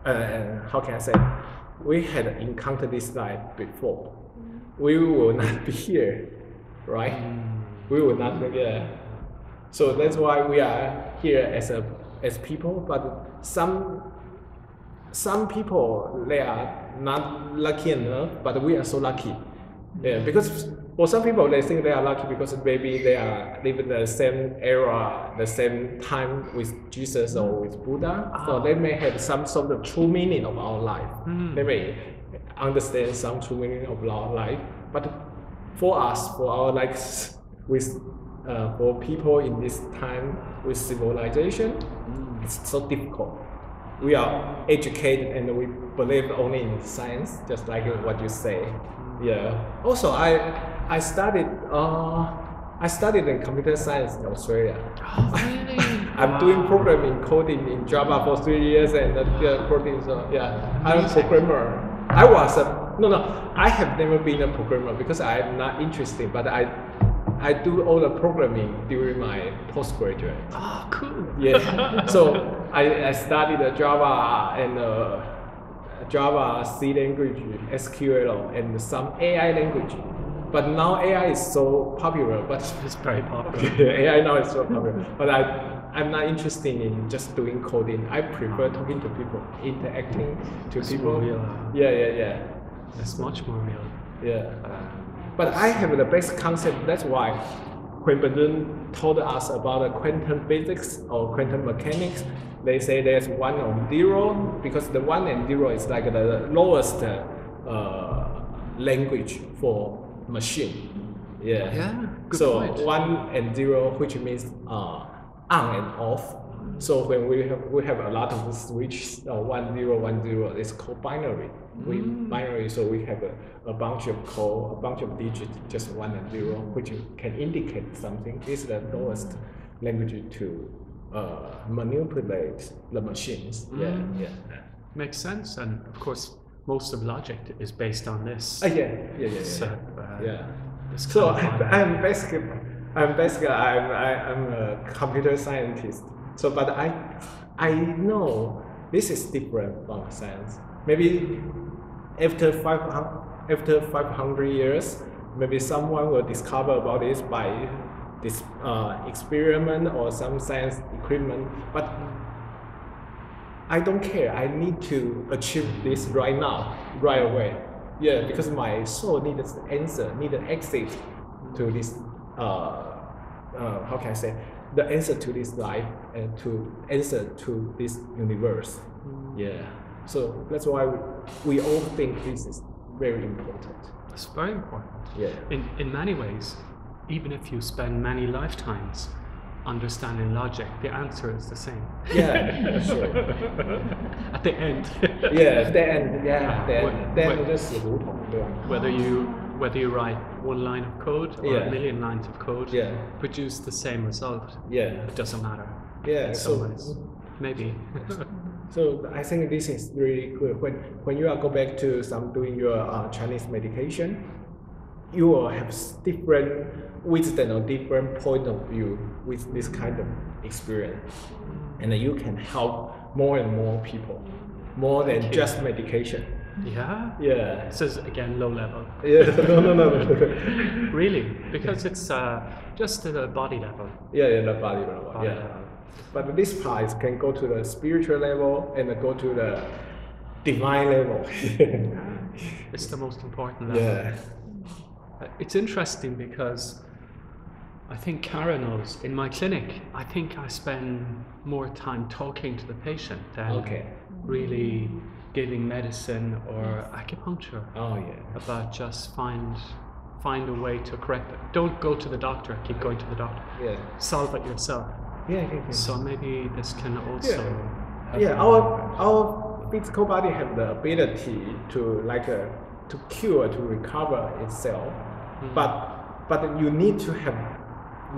how can I say, we had encountered this life before, we will not be here, right? We will not be here. So that's why we are here as people. But some people, they are not lucky enough, but we are so lucky. Yeah, because for some people they think they are lucky because maybe they are living the same era, the same time with Jesus or with Buddha. So they may have some sort of true meaning of our life. They may understand some true meaning of our life. But for us, for our for people in this time with civilization, it's so difficult. We are educated and we believe only in science, just like what you say. Yeah. Also, I studied in computer science in Australia. Oh, really? I'm doing programming, coding in Java for 3 years, and coding. So yeah, I'm a programmer. I have never been a programmer because I'm not interested. But I do all the programming during my postgraduate. Oh, cool. Yeah. So I studied Java and Java, C language, SQL, and some AI language. But now AI is so popular. But It's very popular. AI now is so popular. But I'm not interested in just doing coding. I prefer talking to people, interacting to It's people. more real. Yeah. It's much more real. Yeah. But I have the best concept. That's why when Berlin told us about quantum physics or quantum mechanics, they say there's 1 or 0 because the 1 and 0 is like the lowest language for machine. Yeah. Yeah, good So point. 1 and 0, which means on and off. So when we have a lot of switches, 1 0 1 0, it's called binary. Binary, so we have a bunch of code, a bunch of digits, just 1 and 0, which can indicate something. Is the lowest language to manipulate the machines. Yeah. Makes sense, and of course, most of logic is based on this. Yeah. So, this So kind of- I'm basically I'm a computer scientist. So, but I know this is different from science. Maybe after 500 years, maybe someone will discover about this by this experiment or some science equipment. But I don't care. I need to achieve this right now, right away. Yeah, because my soul needs an answer, needs an exit to this. How can I say? The answer to this life and to answer to this universe. Yeah. So that's why we all think this is very important. It's very important. Yeah. In many ways, even if you spend many lifetimes understanding logic, the answer is the same. Yeah, sure. At the end. Yeah, then When- 就死胡同，对吧？ whether you write 1 line of code or Yeah. a million lines of code, Yeah. produce the same result. Yeah. It doesn't matter. Yeah, In so- some ways. Maybe. So I think this is really good. When you are go back to some doing your Chinese meditation, you will have different wisdom or different point of view with this kind of experience, and then you can help more and more people, more than Thank you. just medication. Yeah. Yeah. This is again low level. Yeah. No. Really, because it's just at a body level. Yeah, the body level. Body Yeah. level. But this part can go to the spiritual level and go to the divine level. It's the most important level. Yeah. It's interesting because I think Kara knows, in my clinic, I think I spend more time talking to the patient than Okay. really giving medicine or acupuncture. Oh yeah. About just find a way to correct it. Don't go to the doctor, keep going to the doctor. Yeah. Solve it yourself. Yeah. So maybe this can also help Yeah, you. our physical body have the ability to to cure, to recover itself, but you need to have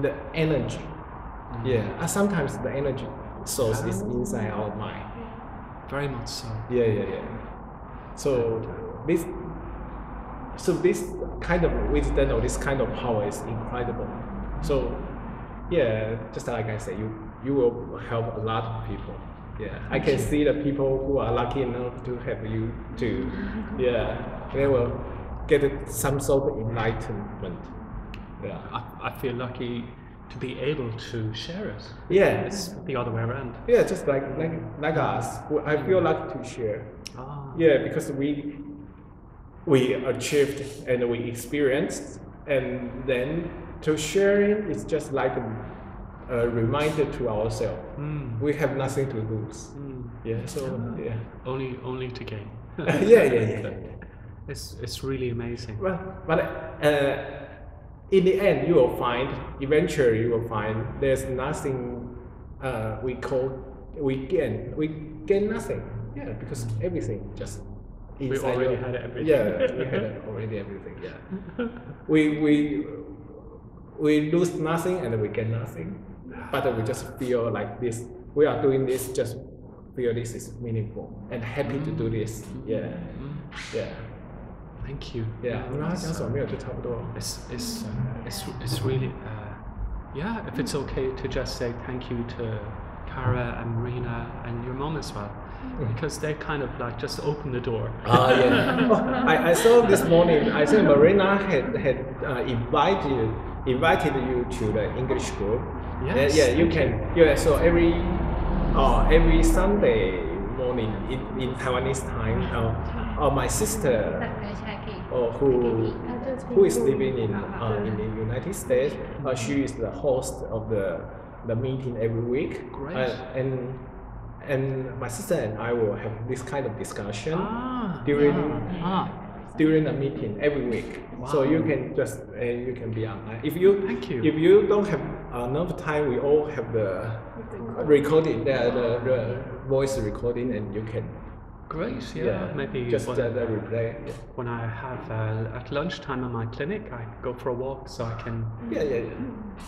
the energy. Yeah, sometimes the energy source is inside our mind. Very much so. Yeah. So this kind of wisdom or this kind of power is incredible. So yeah, just like I said, you will help a lot of people. Yeah, I can see the people who are lucky enough to have you too. Yeah, they will get some sort of enlightenment. Yeah. I feel lucky to be able to share it. Yeah. It's the other way around. Yeah, just like us. I feel lucky to share. Ah. Yeah, because we achieved and we experienced, and then to sharing is just like a reminder to ourselves. We have nothing to lose. Yeah, so yeah. Only to gain. Yeah. It's really amazing. But in the end, eventually you will find there's nothing we gain nothing. Yeah, because everything just We inside already your- had everything. Yeah, we had already everything. Yeah, we lose nothing and we gain nothing, but we just feel like this. We are doing this, just feel this is meaningful and happy to do this. Yeah. Thank you. Yeah， 然后他讲什么没有就差不多。It's really yeah. If it's okay to just say thank you to Cara and Marina and your mom as well, because they kind of like just open the door. Yeah. Oh, I saw this morning. I think Marina had invited you to the English group. Yes, Yeah. You can. Yeah. So every Sunday morning in Taiwanese time, my sister, who is living in the United States, she is the host of the meeting every week. Great. And my sister and I will have this kind of discussion during the meeting every week. Wow. So you can just you can be online. Thank you. If you don't have enough time, we all have the recording, the voice recording, and you can. Great, yeah. Maybe just the replay. Yeah. When I have at lunchtime in my clinic, I go for a walk so I can.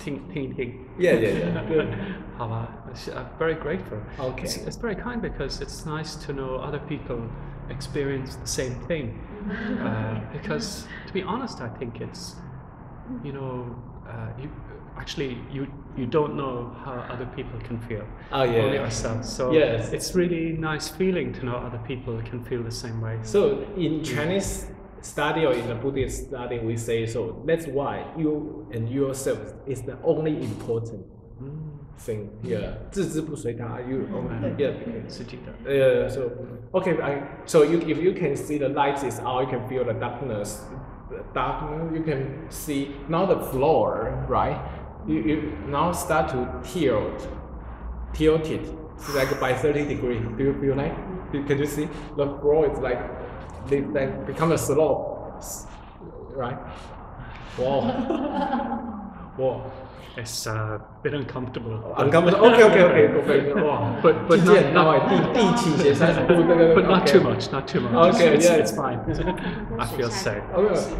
Think. Good. I'm very grateful. Okay. It's very kind because it's nice to know other people experience the same thing. Because to be honest, I think it's, you don't know how other people can feel. Only ourselves. So it's really nice feeling to know other people can feel the same way. So in Chinese study or in the Buddhist study, we say so. That's why you and yourself is the only important thing. Yeah. 置之不随他. You only. Yeah. So okay. So if you can see the light is out, you can feel the darkness. You can see now the floor, right? You now start to tilt it like by 30 degrees. Do you feel like? Can you see the floor is like become a slope, right? Whoa. It's a bit uncomfortable. Uncomfortable. Okay. Wow. But not too much. Okay, it's fine. I feel safe.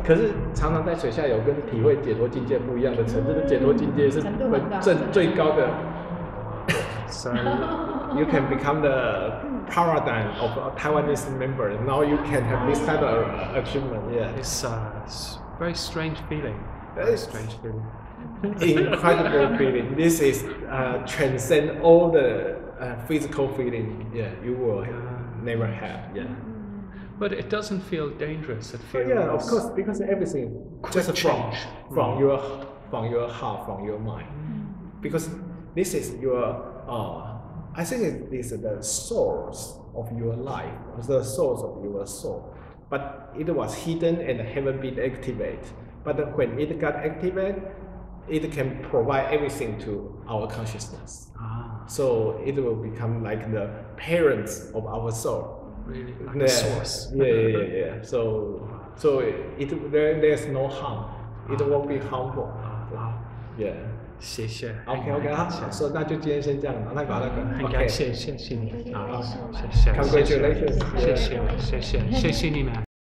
可是常常在水下有跟体会解脱境界不一样的程度，解脱境界是最高的。So you can become the paradigm of a Taiwanese member. Now you can have this kind of achievement. Yeah. It's very strange feeling. Very strange feeling. Incredible feeling. This is transcend all the physical feeling. Yeah, you will never have. Yeah. But it doesn't feel dangerous. It feels. Yeah, of course, because everything just from your heart, from your mind. Because this is your. I think it is the source of your life, the source of your soul. But it was hidden and haven't been activated. But when it got activated, it can provide everything to our consciousness. So it will become like the parents of our soul. Really, like the source. Yeah. So there's no harm. It won't be harmful. Yeah. 谢谢。OK， 好，所以那就今天先这样，那个。很感谢你啊，谢谢。 Congratulations. 谢谢你们。